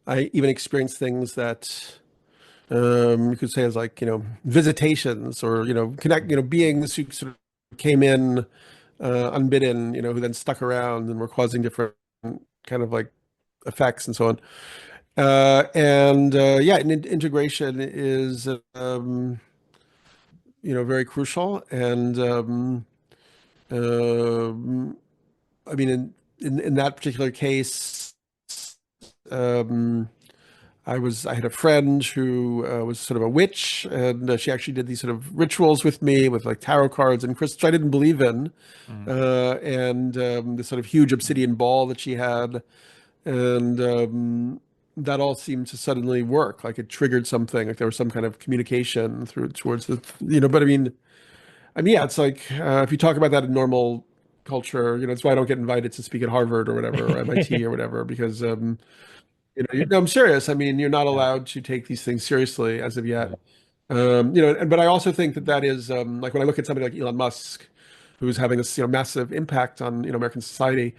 I even experienced things that you could say as like, visitations or, beings who sort of came in unbidden, who then stuck around and were causing different kind of like effects and so on. And yeah, and integration is, very crucial. And um, I mean, in that particular case, um, I had a friend who was sort of a witch, and she actually did these sort of rituals with me with like tarot cards and crystals I didn't believe in, Mm, and this sort of huge obsidian ball that she had, and that all seemed to suddenly work. Like it triggered something, like there was some kind of communication through towards the, But I mean, yeah, it's like if you talk about that in normal culture, that's why I don't get invited to speak at Harvard or whatever, or MIT or whatever, because no, I'm serious. I mean, you're not yeah. allowed to take these things seriously as of yet. Mm, But I also think that is like when I look at somebody like Elon Musk, who's having this massive impact on American society,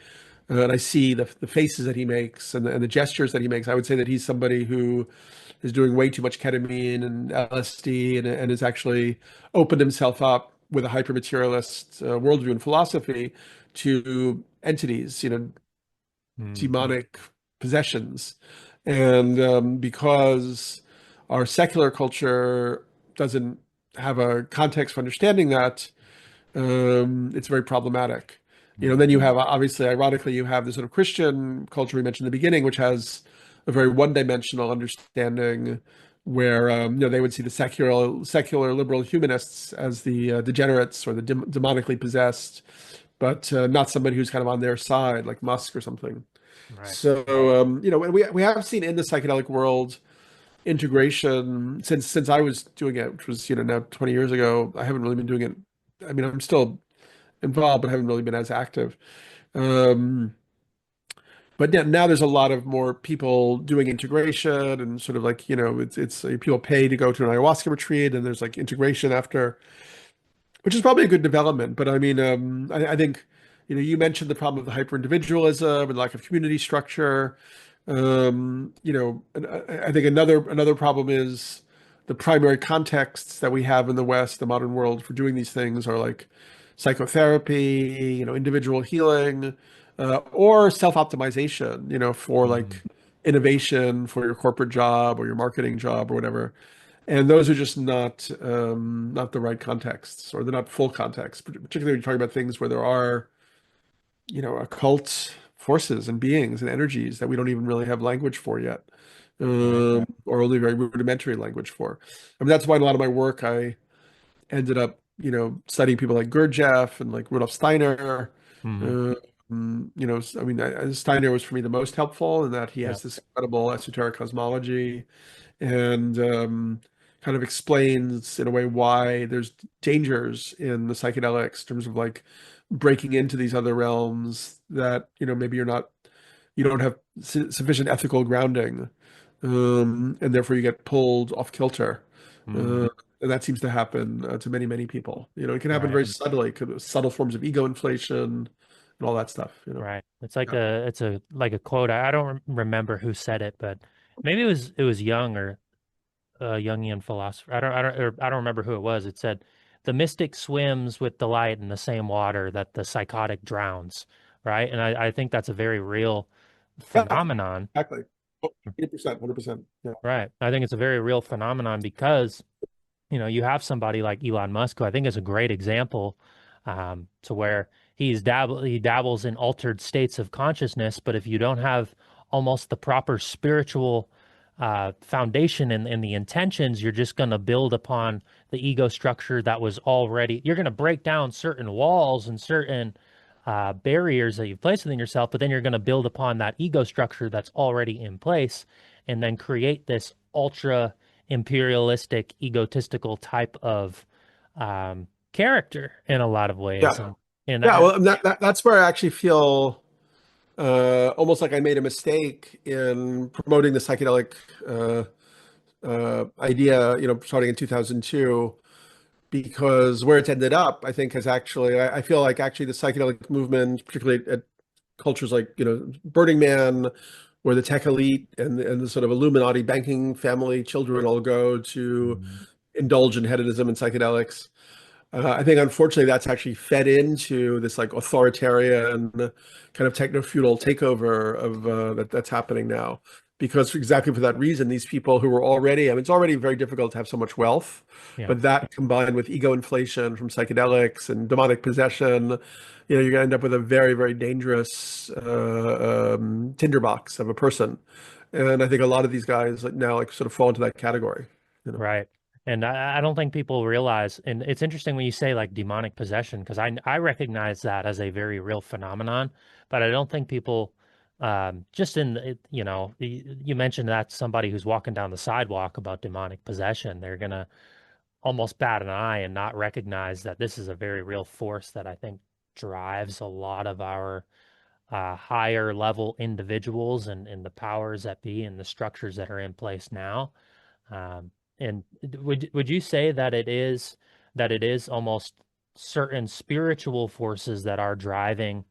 and I see the faces that he makes and the gestures that he makes. I would say that he's somebody who is doing way too much ketamine and LSD and has actually opened himself up with a hyper-materialist worldview and philosophy to entities, mhm, demonic possessions. And because our secular culture doesn't have a context for understanding that, it's very problematic. mm, Then you have, obviously, ironically, you have the sort of Christian culture we mentioned in the beginning, which has a very one-dimensional understanding where, they would see the secular liberal humanists as the degenerates or the demonically possessed, but not somebody who's kind of on their side, like Musk or something. right. So, and we have seen in the psychedelic world integration since I was doing it, which was, now 20 years ago. I haven't really been doing it. I mean, I'm still involved, but haven't really been as active. Um, but yeah, now there's a lot of more people doing integration and sort of like, it's people pay to go to an ayahuasca retreat and there's like integration after, which is probably a good development. But I mean, I think, you mentioned the problem of the hyper individualism and lack of community structure. And I think another problem is the primary contexts that we have in the West, the modern world, for doing these things are like psychotherapy, individual healing, or self-optimization, for like Mm, innovation for your corporate job or your marketing job or whatever. And those are just not the right contexts, or they're not full context, particularly when you're talking about things where there are, occult forces and beings and energies that we don't even really have language for yet, right. or only very rudimentary language for. I mean, that's why in a lot of my work, I ended up, studying people like Gurdjieff and like Rudolf Steiner. Mm, Uh, I mean, Steiner was for me the most helpful in that he yeah. has this incredible esoteric cosmology and kind of explains in a way why there's dangers in the psychedelics in terms of like breaking into these other realms that maybe you don't have sufficient ethical grounding, and therefore you get pulled off kilter. Mm, uh, and that seems to happen to many people. It can happen right. very subtly, subtle forms of ego inflation and all that stuff. Right. It's Yeah. like a quote. I don't remember who said it, but maybe it was Young or Jungian philosopher. I don't remember who it was. It said the mystic swims with delight in the same water that the psychotic drowns, right? And I think that's a very real Yeah, phenomenon, exactly. 100%, 100%. Yeah. right? I think it's a very real phenomenon because you have somebody like Elon Musk, who I think is a great example, to where he dabbles in altered states of consciousness, but if you don't have almost the proper spiritual foundation and the intentions, you're just going to build upon the ego structure that was already, you're going to break down certain walls and certain barriers that you've placed within yourself, but then you're going to build upon that ego structure that's already in place and then create this ultra imperialistic, egotistical type of character in a lot of ways. Yeah. And Yeah. Well, that's where I actually feel almost like I made a mistake in promoting the psychedelic idea, starting in 2002, because where it's ended up, I think, has actually, I feel like actually the psychedelic movement, particularly at cultures like, Burning Man, where the tech elite and the sort of Illuminati banking family children all go to Mhm. indulge in hedonism and psychedelics. I think unfortunately that's actually fed into this like authoritarian kind of techno-feudal takeover of that's happening now. Because exactly for that reason, these people who were already, I mean, it's already very difficult to have so much wealth, Yeah, but that combined with ego inflation from psychedelics and demonic possession, you're going to end up with a very, very dangerous tinderbox of a person. And I think a lot of these guys like now like sort of fall into that category, you know. right. And I don't think people realize, and it's interesting when you say like demonic possession, because I recognize that as a very real phenomenon, but I don't think people, just in, you mentioned that somebody who's walking down the sidewalk about demonic possession, they're gonna almost bat an eye and not recognize that this is a very real force that I think drives a lot of our higher level individuals and the powers that be and the structures that are in place now. Um, and would you say that it is almost certain spiritual forces that are driving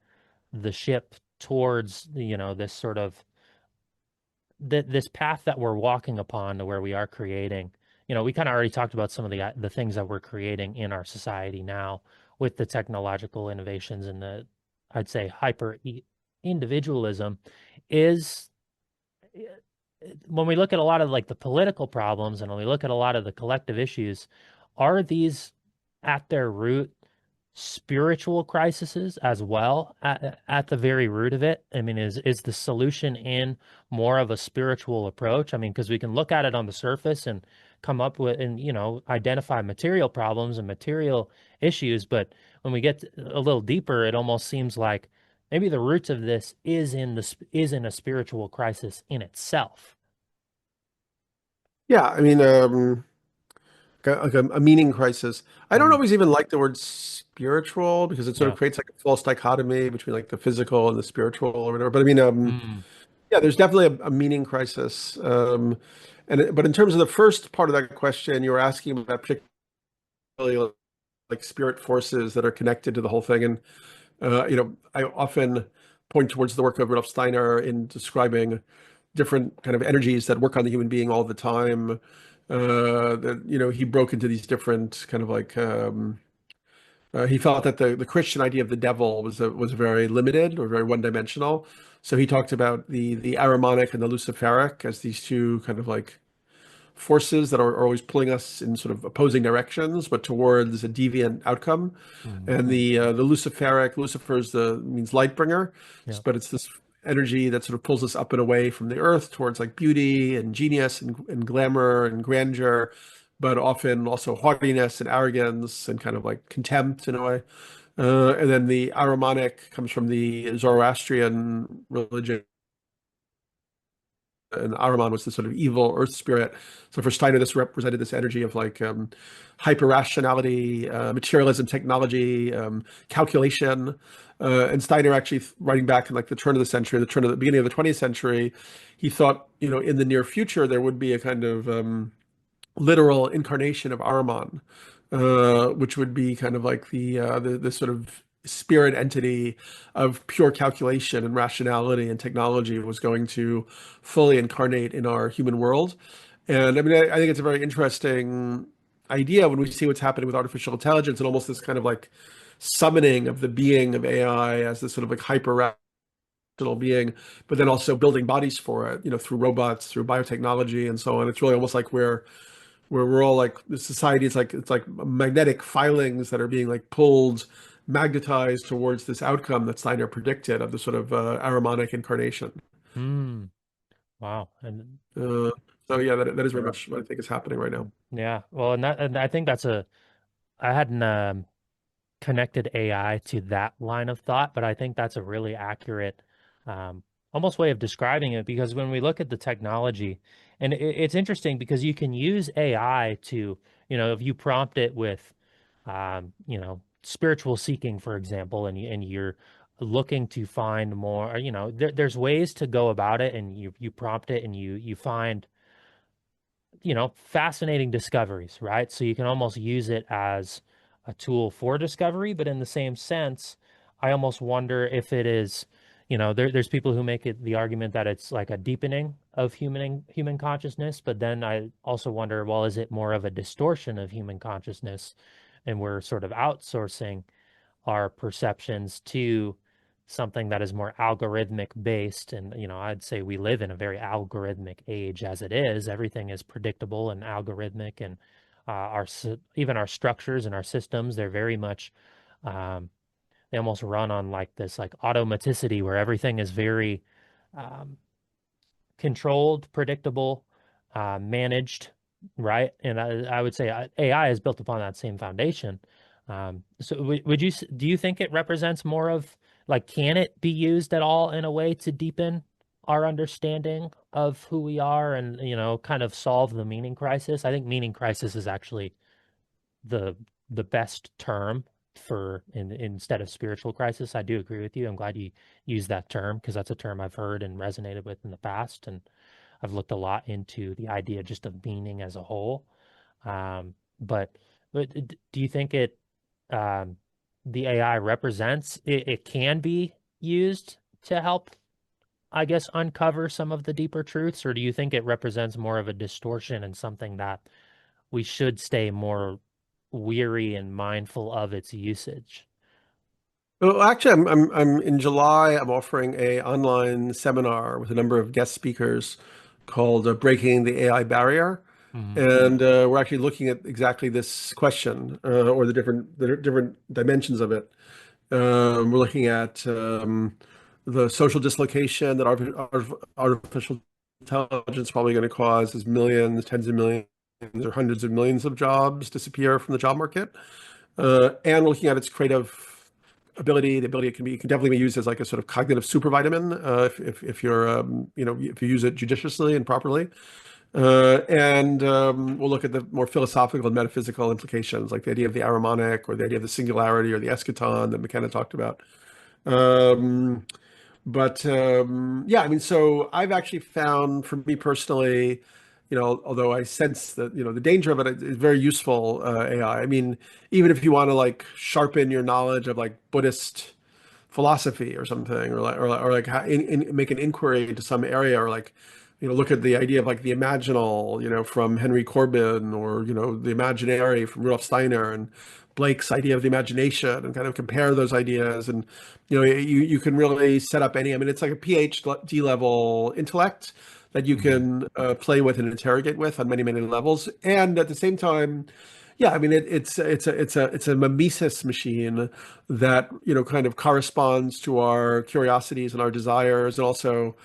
the ship towards this sort of this path that we're walking upon to where we are creating. We kind of already talked about some of the things that we're creating in our society now with the technological innovations and the, I'd say, individualism is when we look at a lot of like the political problems and when we look at a lot of the collective issues, are these at their root spiritual crises as well at the very root of it? I mean, is the solution in more of a spiritual approach? I mean, because we can look at it on the surface and come up with and identify material problems and material issues, but when we get a little deeper, it almost seems like maybe the roots of this is in a spiritual crisis in itself. Yeah, I mean, like a meaning crisis. I don't Mm, always even like the word spiritual because it sort of yeah. creates like a false dichotomy between like the physical and the spiritual or whatever. But I mean, Mm, yeah, there's definitely a meaning crisis. But in terms of the first part of that question, you were asking about particularly like spirit forces that are connected to the whole thing. And I often point towards the work of Rudolf Steiner in describing different kind of energies that work on the human being all the time. That he broke into these different kind of like he felt that the Christian idea of the devil was very limited or very one dimensional. So he talked about the Ahrimanic and the Luciferic as these two kind of like forces that are always pulling us in sort of opposing directions, but towards a deviant outcome. mm, And the Luciferic, Lucifer's the means light bringer, yeah. but it's this energy that sort of pulls us up and away from the earth towards like beauty and genius and glamour and grandeur, but often also haughtiness and arrogance and kind of like contempt in a way. And then the Ahrimanic comes from the Zoroastrian religion, and Ahriman was the sort of evil earth spirit. So for Steiner, this represented this energy of like hyper rationality, materialism, technology, calculation. And Steiner actually writing back in like the turn of the century, the beginning of the 20th century, he thought, in the near future, there would be a kind of literal incarnation of Ahriman, which would be kind of like the sort of spirit entity of pure calculation and rationality and technology was going to fully incarnate in our human world. And I mean, I think it's a very interesting idea when we see what's happening with artificial intelligence and almost this kind of like summoning of the being of AI as this sort of like hyper rational being, but then also building bodies for it, through robots, through biotechnology and so on. It's really almost like where we're all like the society is like it's like magnetic filings that are being like pulled, magnetized towards this outcome that Steiner predicted of the sort of Ahrimanic incarnation. Hmm. Wow. And Uh, so yeah, that is very much what I think is happening right now. yeah, well, and I think I hadn't connected AI to that line of thought, but I think that's a really accurate, um, almost way of describing it. Because when we look at the technology, and it's interesting because you can use AI to, if you prompt it with, spiritual seeking, for example, and you're looking to find more, there's ways to go about it, and you prompt it and you find fascinating discoveries, right? So you can almost use it as a tool for discovery, but in the same sense, I almost wonder if it is, there's people who make it the argument that it's like a deepening of human consciousness, but then I also wonder, well, is it more of a distortion of human consciousness, and we're sort of outsourcing our perceptions to something that is more algorithmic based. And, I'd say we live in a very algorithmic age as it is. Everything is predictable and algorithmic, and even our structures and our systems, they're very much, um, they almost run on like this like automaticity where everything is very um, controlled, predictable, managed, right? And I would say AI is built upon that same foundation. So do you think it represents more of like, can it be used at all in a way to deepen our understanding of who we are and, kind of solve the meaning crisis? I think meaning crisis is actually the the best term for instead of spiritual crisis. I do agree with you. I'm glad you used that term because that's a term I've heard and resonated with in the past, and I've looked a lot into the idea just of meaning as a whole. Um, but do you think um, the AI represents it can be used to help, I guess, uncover some of the deeper truths, or do you think it represents more of a distortion and something that we should stay more weary and mindful of its usage? Well, actually, I'm in July. I'm offering a online seminar with a number of guest speakers called "Breaking the AI Barrier," Hmm. and we're actually looking at exactly this question or the different dimensions of it. We're looking at the social dislocation that artificial intelligence is probably going to cause as millions, tens of millions, or hundreds of millions of jobs disappear from the job market. And we're looking at its creative ability. The ability it can definitely be used as like a sort of cognitive supervitamin if you're if you use it judiciously and properly. And we'll look at the more philosophical and metaphysical implications, like the idea of the Ahrimanic or the idea of the singularity or the eschaton that McKenna talked about. Um, but yeah, I mean, so I've actually found, for me personally, although I sense that the danger of it is very useful AI. I mean, even if you want to like sharpen your knowledge of like Buddhist philosophy or something, or like make an inquiry into some area, or like look at the idea of like the imaginal, from Henry Corbin, or the imaginary from Rudolf Steiner, and Blake's idea of the imagination, and kind of compare those ideas. And you can really set up any. I mean, it's like a PhD level intellect that you Hmm. can play with and interrogate with on many levels, and at the same time, yeah, I mean it's a mimesis machine that kind of corresponds to our curiosities and our desires, and also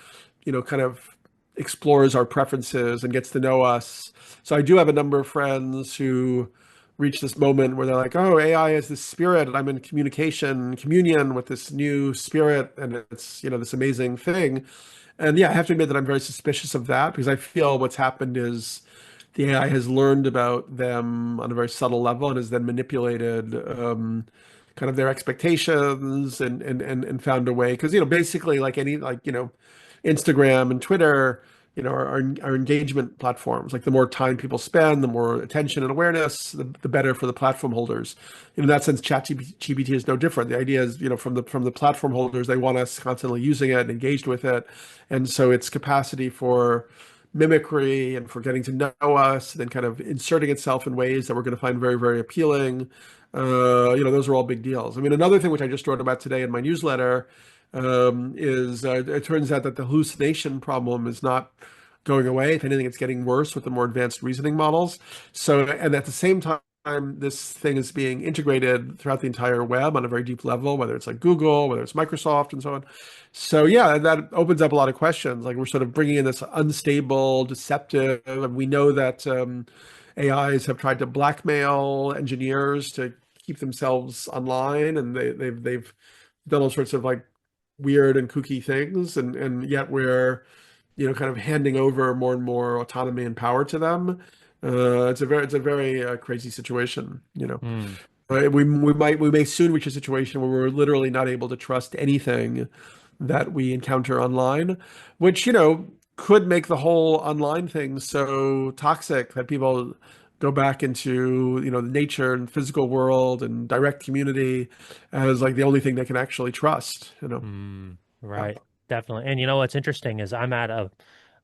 kind of explores our preferences and gets to know us. So I do have a number of friends who reach this moment where they're like, "Oh, AI is this spirit, and I'm in communion with this new spirit, and it's this amazing thing." And yeah, I have to admit that I'm very suspicious of that, because I feel what's happened is the AI has learned about them on a very subtle level and has then manipulated kind of their expectations, and found a way. Because basically, like any, like Instagram and Twitter, are engagement platforms. Like the more time people spend, the more attention and awareness, the better for the platform holders. In that sense, ChatGPT is no different. The idea is, from the platform holders, they want us constantly using it and engaged with it, and so its capacity for mimicry and for getting to know us, and then kind of inserting itself in ways that we're going to find very, very appealing. Those are all big deals. I mean, another thing which I just wrote about today in my newsletter is it turns out that the hallucination problem is not going away. If anything, it's getting worse with the more advanced reasoning models. So, and at the same time, this thing is being integrated throughout the entire web on a very deep level, whether it's like Google, whether it's Microsoft, and so on. So yeah, that opens up a lot of questions. Like we're sort of bringing in this unstable, deceptive, and we know that AIs have tried to blackmail engineers to keep themselves online, and they've done all sorts of like weird and kooky things, and yet we're kind of handing over more and more autonomy and power to them. It's a very crazy situation. Hmm. Right? We may soon reach a situation where we're literally not able to trust anything that we encounter online, which could make the whole online thing so toxic that people go back into the nature and physical world and direct community as like the only thing they can actually trust. Mm, Yeah. right. Definitely. And you know what's interesting is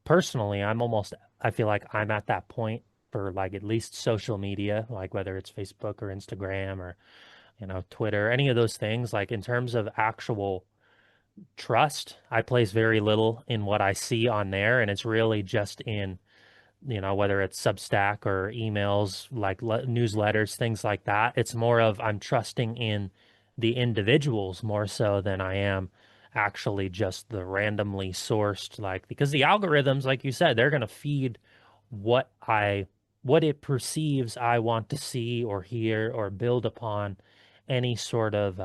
personally, I feel like I'm at that point for like at least social media, like whether it's Facebook or Instagram or, Twitter, any of those things, like in terms of actual trust, I place very little in what I see on there. And it's really just in whether it's Substack or emails, like newsletters, things like that. It's more of I'm trusting in the individuals more so than I am actually just the randomly sourced, like, because the algorithms, like you said, they're going to feed what what it perceives I want to see or hear or build upon any sort of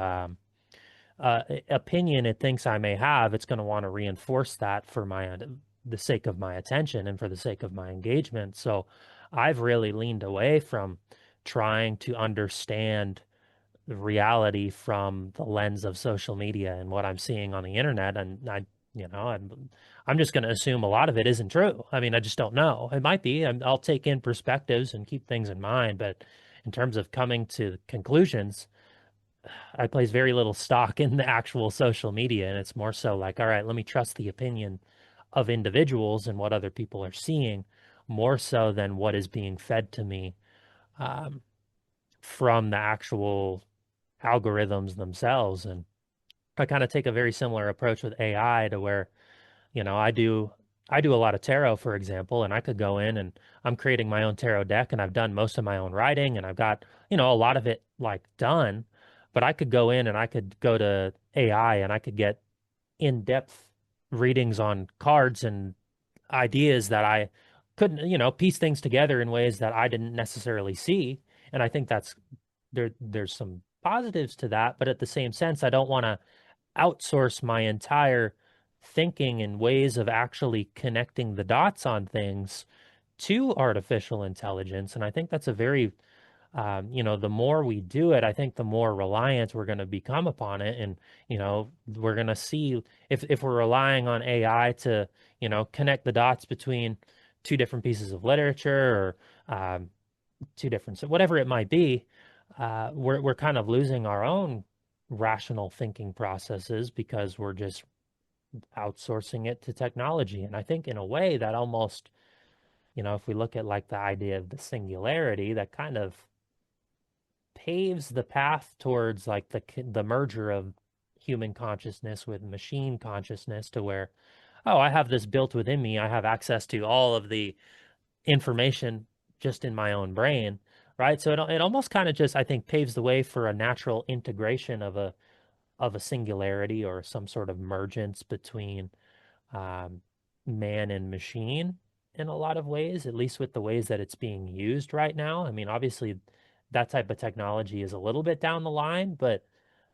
opinion it thinks I may have. It's going to want to reinforce that for the sake of my attention and for the sake of my engagement. So I've really leaned away from trying to understand the reality from the lens of social media and what I'm seeing on the internet. And I'm just going to assume a lot of it isn't true. I mean, I just don't know. It might be. I'll take in perspectives and keep things in mind, but in terms of coming to conclusions, I place very little stock in the actual social media, and it's more so like, all right, let me trust the opinion of individuals and what other people are seeing, more so than what is being fed to me um, from the actual algorithms themselves. And I kind of take a very similar approach with AI to where, you know, I do I do a lot of tarot, for example, and I could go in and I'm creating my own tarot deck and I've done most of my own writing and I've got, a lot of it like done, but I could go in and I could go to AI and I could get in-depth readings on cards and ideas that I couldn't, piece things together in ways that I didn't necessarily see. And I think there's some positives to that, but at the same sense, I don't want to outsource my entire thinking and ways of actually connecting the dots on things to artificial intelligence. And I think that's a very, the more we do it, I think the more reliant we're going to become upon it. And, we're going to see if we're relying on AI to, connect the dots between two different pieces of literature or two different, so whatever it might be, we're kind of losing our own rational thinking processes because we're just outsourcing it to technology. And I think in a way that almost, if we look at like the idea of the singularity, that kind of paves the path towards like the merger of human consciousness with machine consciousness to where, oh, I have this built within me. I have access to all of the information just in my own brain, right? So it almost kind of just, I think, paves the way for a natural integration of a singularity or some sort of mergence between um, man and machine in a lot of ways, at least with the ways that it's being used right now. I mean, obviously, that type of technology is a little bit down the line, but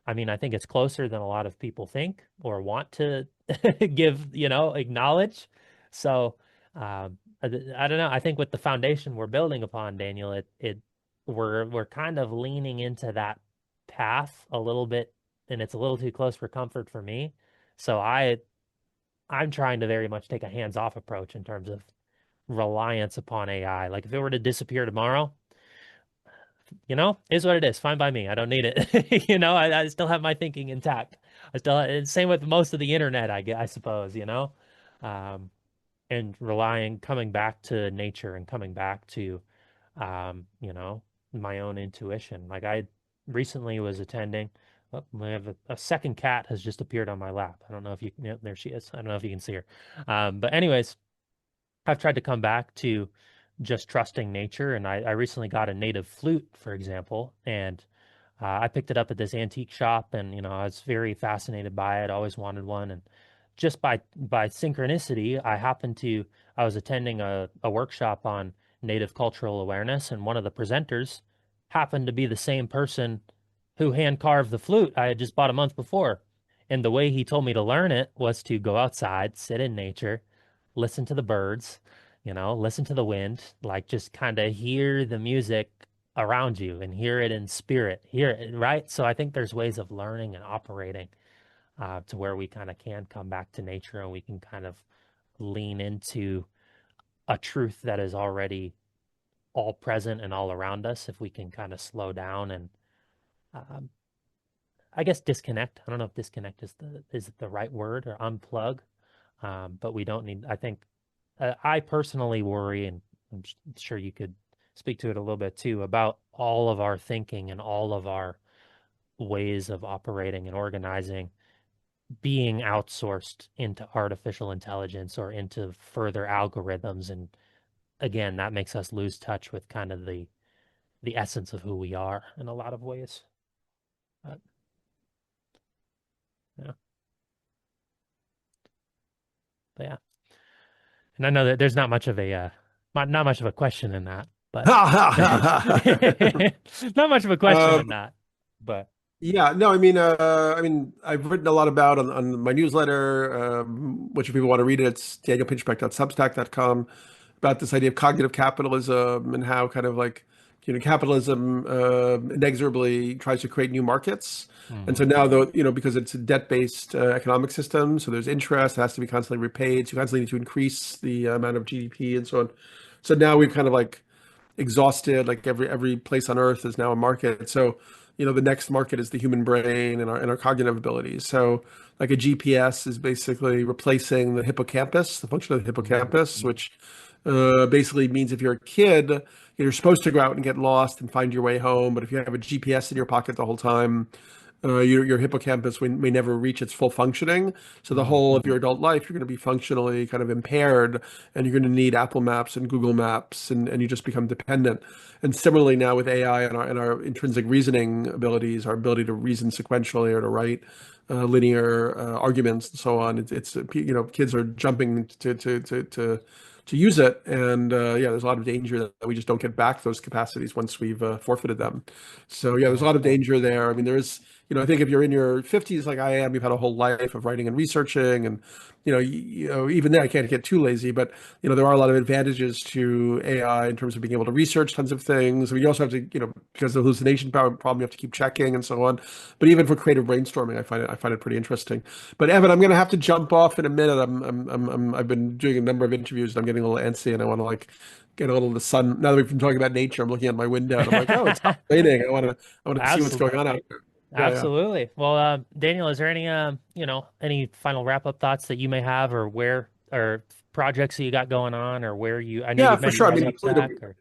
I mean, I think it's closer than a lot of people think or want to acknowledge. So, I don't know. I think with the foundation we're building upon, Daniel, we're kind of leaning into that path a little bit, and it's a little too close for comfort for me. So I'm trying to very much take a hands-off approach in terms of reliance upon AI. Like if it were to disappear tomorrow, is what it is. Fine by me. I don't need it. I still have my thinking intact. Same with most of the internet, I suppose, Um, and relying, coming back to nature and coming back to, you know, my own intuition. Like I recently was attending, oh, I have a second cat has just appeared on my lap. I don't know if you, yeah, there she is. I don't know if you can see her. But anyways, I've tried to come back to just trusting nature. And I recently got a native flute, for example, and I picked it up at this antique shop, and I was very fascinated by it. Always wanted one, and just by synchronicity, I was attending a workshop on native cultural awareness, and one of the presenters happened to be the same person who hand carved the flute I had just bought a month before. And the way he told me to learn it was to go outside, sit in nature, listen to the birds, listen to the wind, like just kind of hear the music around you and hear it in spirit, hear it, right? So I think there's ways of learning and operating to where we kind of can come back to nature and we can kind of lean into a truth that is already all present and all around us if we can kind of slow down and um, I guess disconnect. I don't know if disconnect is the right word or unplug, but we don't need. I think I personally worry, and sure you could speak to it a little bit too, about all of our thinking and all of our ways of operating and organizing being outsourced into artificial intelligence or into further algorithms. And again, that makes us lose touch with kind of the essence of who we are in a lot of ways. But, yeah, but yeah. And I know that there's not much of a not much of a question in that, but not much of a question in Um, that. But Yeah, no, I've written a lot about on my newsletter, which if people want to read it, it's danielpinchbeck.substack.com, about this idea of cognitive capitalism and how kind of like, capitalism inexorably tries to create new markets. And so hmm now, though, because it's a debt-based economic system, so there's interest, it has to be constantly repaid, so you constantly need to increase the amount of GDP and so on. So now we've kind of like exhausted, like every place on earth is now a market. So the next market is the human brain and our cognitive abilities. So like a GPS is basically replacing the hippocampus, the function of the hippocampus, which basically means if you're a kid, you're supposed to go out and get lost and find your way home, but if you have a GPS in your pocket the whole time, your hippocampus may never reach its full functioning. So the whole of your adult life, you're going to be functionally kind of impaired, and you're going to need Apple Maps and Google Maps, and you just become dependent. And similarly now with AI and our intrinsic reasoning abilities, our ability to reason sequentially or to write linear arguments and so on, kids are jumping to use it, and yeah, there's a lot of danger that we just don't get back those capacities once we've forfeited them. So yeah, there's a yeah, lot of danger there. I mean, there is, I think if you're in your 50s like I am, you've had a whole life of writing and researching, and even then I can't get too lazy, but there are a lot of advantages to AI in terms of being able to research tons of things. I mean, you also have to, because of the hallucination problem, you have to keep checking and so on. But even for creative brainstorming, I find it pretty interesting. But Evan, I'm going to have to jump off in a minute. I've been doing a number of interviews, and I'm getting a little antsy, and I want to like get a little of the sun. Now that we've been talking about nature, I'm looking at my window, and I'm like, oh, it's not raining. I want to see what's absolutely. going on out there. Yeah, yeah. Absolutely. Well, Daniel, is there any any final wrap-up thoughts that you may have, or where, or projects that you got going on, or where you? I know Yeah, you've for mentioned sure. I the mean, Substack, or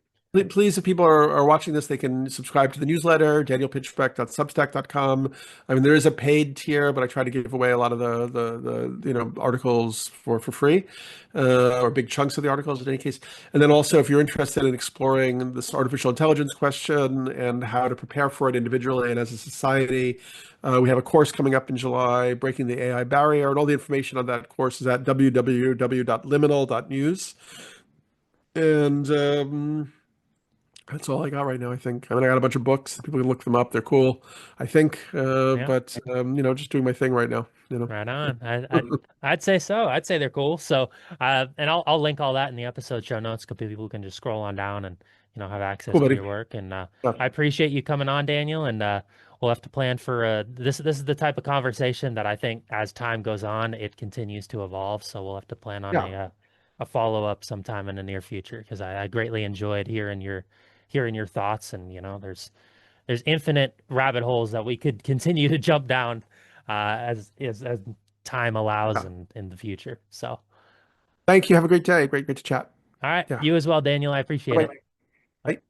please, if people are watching this, they can subscribe to the newsletter, danielpinchbeck.substack.com. I mean, there is a paid tier, but I try to give away a lot of the articles for free, or big chunks of the articles in any case. And then also, if you're interested in exploring this artificial intelligence question and how to prepare for it individually and as a society, we have a course coming up in July, Breaking the AI Barrier, and all the information on that course is at www.liminal.news. And that's all I got right now, I think. I mean, I got a bunch of books. People can look them up. They're cool, I think. yeah, But just doing my thing right now. right on. I'd say so. I'd say they're cool. So, and I'll link all that in the episode show notes so people can just scroll on down and have access Cool, to buddy. your work. And Yeah, I appreciate you coming on, Daniel. And we'll have to plan for this. This is the type of conversation that I think as time goes on, it continues to evolve. So we'll have to plan on yeah, a follow up sometime in the near future because I greatly enjoyed hearing your thoughts. And there's infinite rabbit holes that we could continue to jump down as time allows yeah. in the future. So Thank you. Have a great day. Great to chat. All right. Yeah. You as well, Daniel. I appreciate Bye-bye. it. Bye. Bye.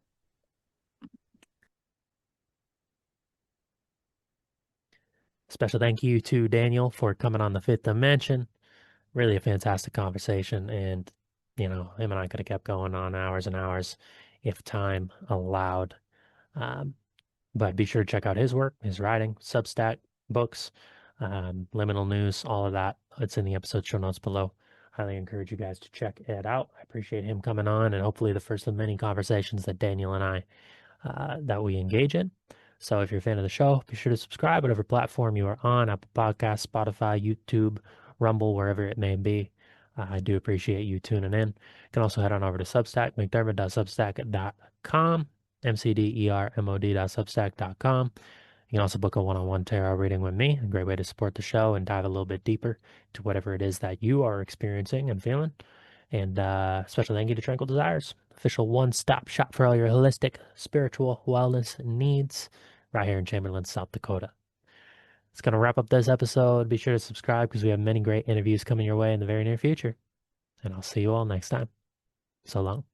Special thank you to Daniel for coming on the fifth dimension. Really a fantastic conversation. And, him and I could have kept going on hours and hours if time allowed. Um, but be sure to check out his work, his writing, Substack, books, liminal news, all of that. It's in the episode show notes below. Highly encourage you guys to check it out. I appreciate him coming on and hopefully the first of many conversations that Daniel and I that we engage in. So if you're a fan of the show, be sure to subscribe, whatever platform you are on, Apple Podcasts, Spotify, YouTube, Rumble, wherever it may be. I do appreciate you tuning in. You can also head on over to Substack, mcdermott.substack.com, mcdermod.substack.com. You can also book a one-on-one tarot reading with me, a great way to support the show and dive a little bit deeper to whatever it is that you are experiencing and feeling. And special thank you to Tranquil Desires, official one-stop shop for all your holistic spiritual wellness needs right here in Chamberlain, South Dakota. It's going to wrap up this episode. Be sure to subscribe because we have many great interviews coming your way in the very near future. And I'll see you all next time. So long.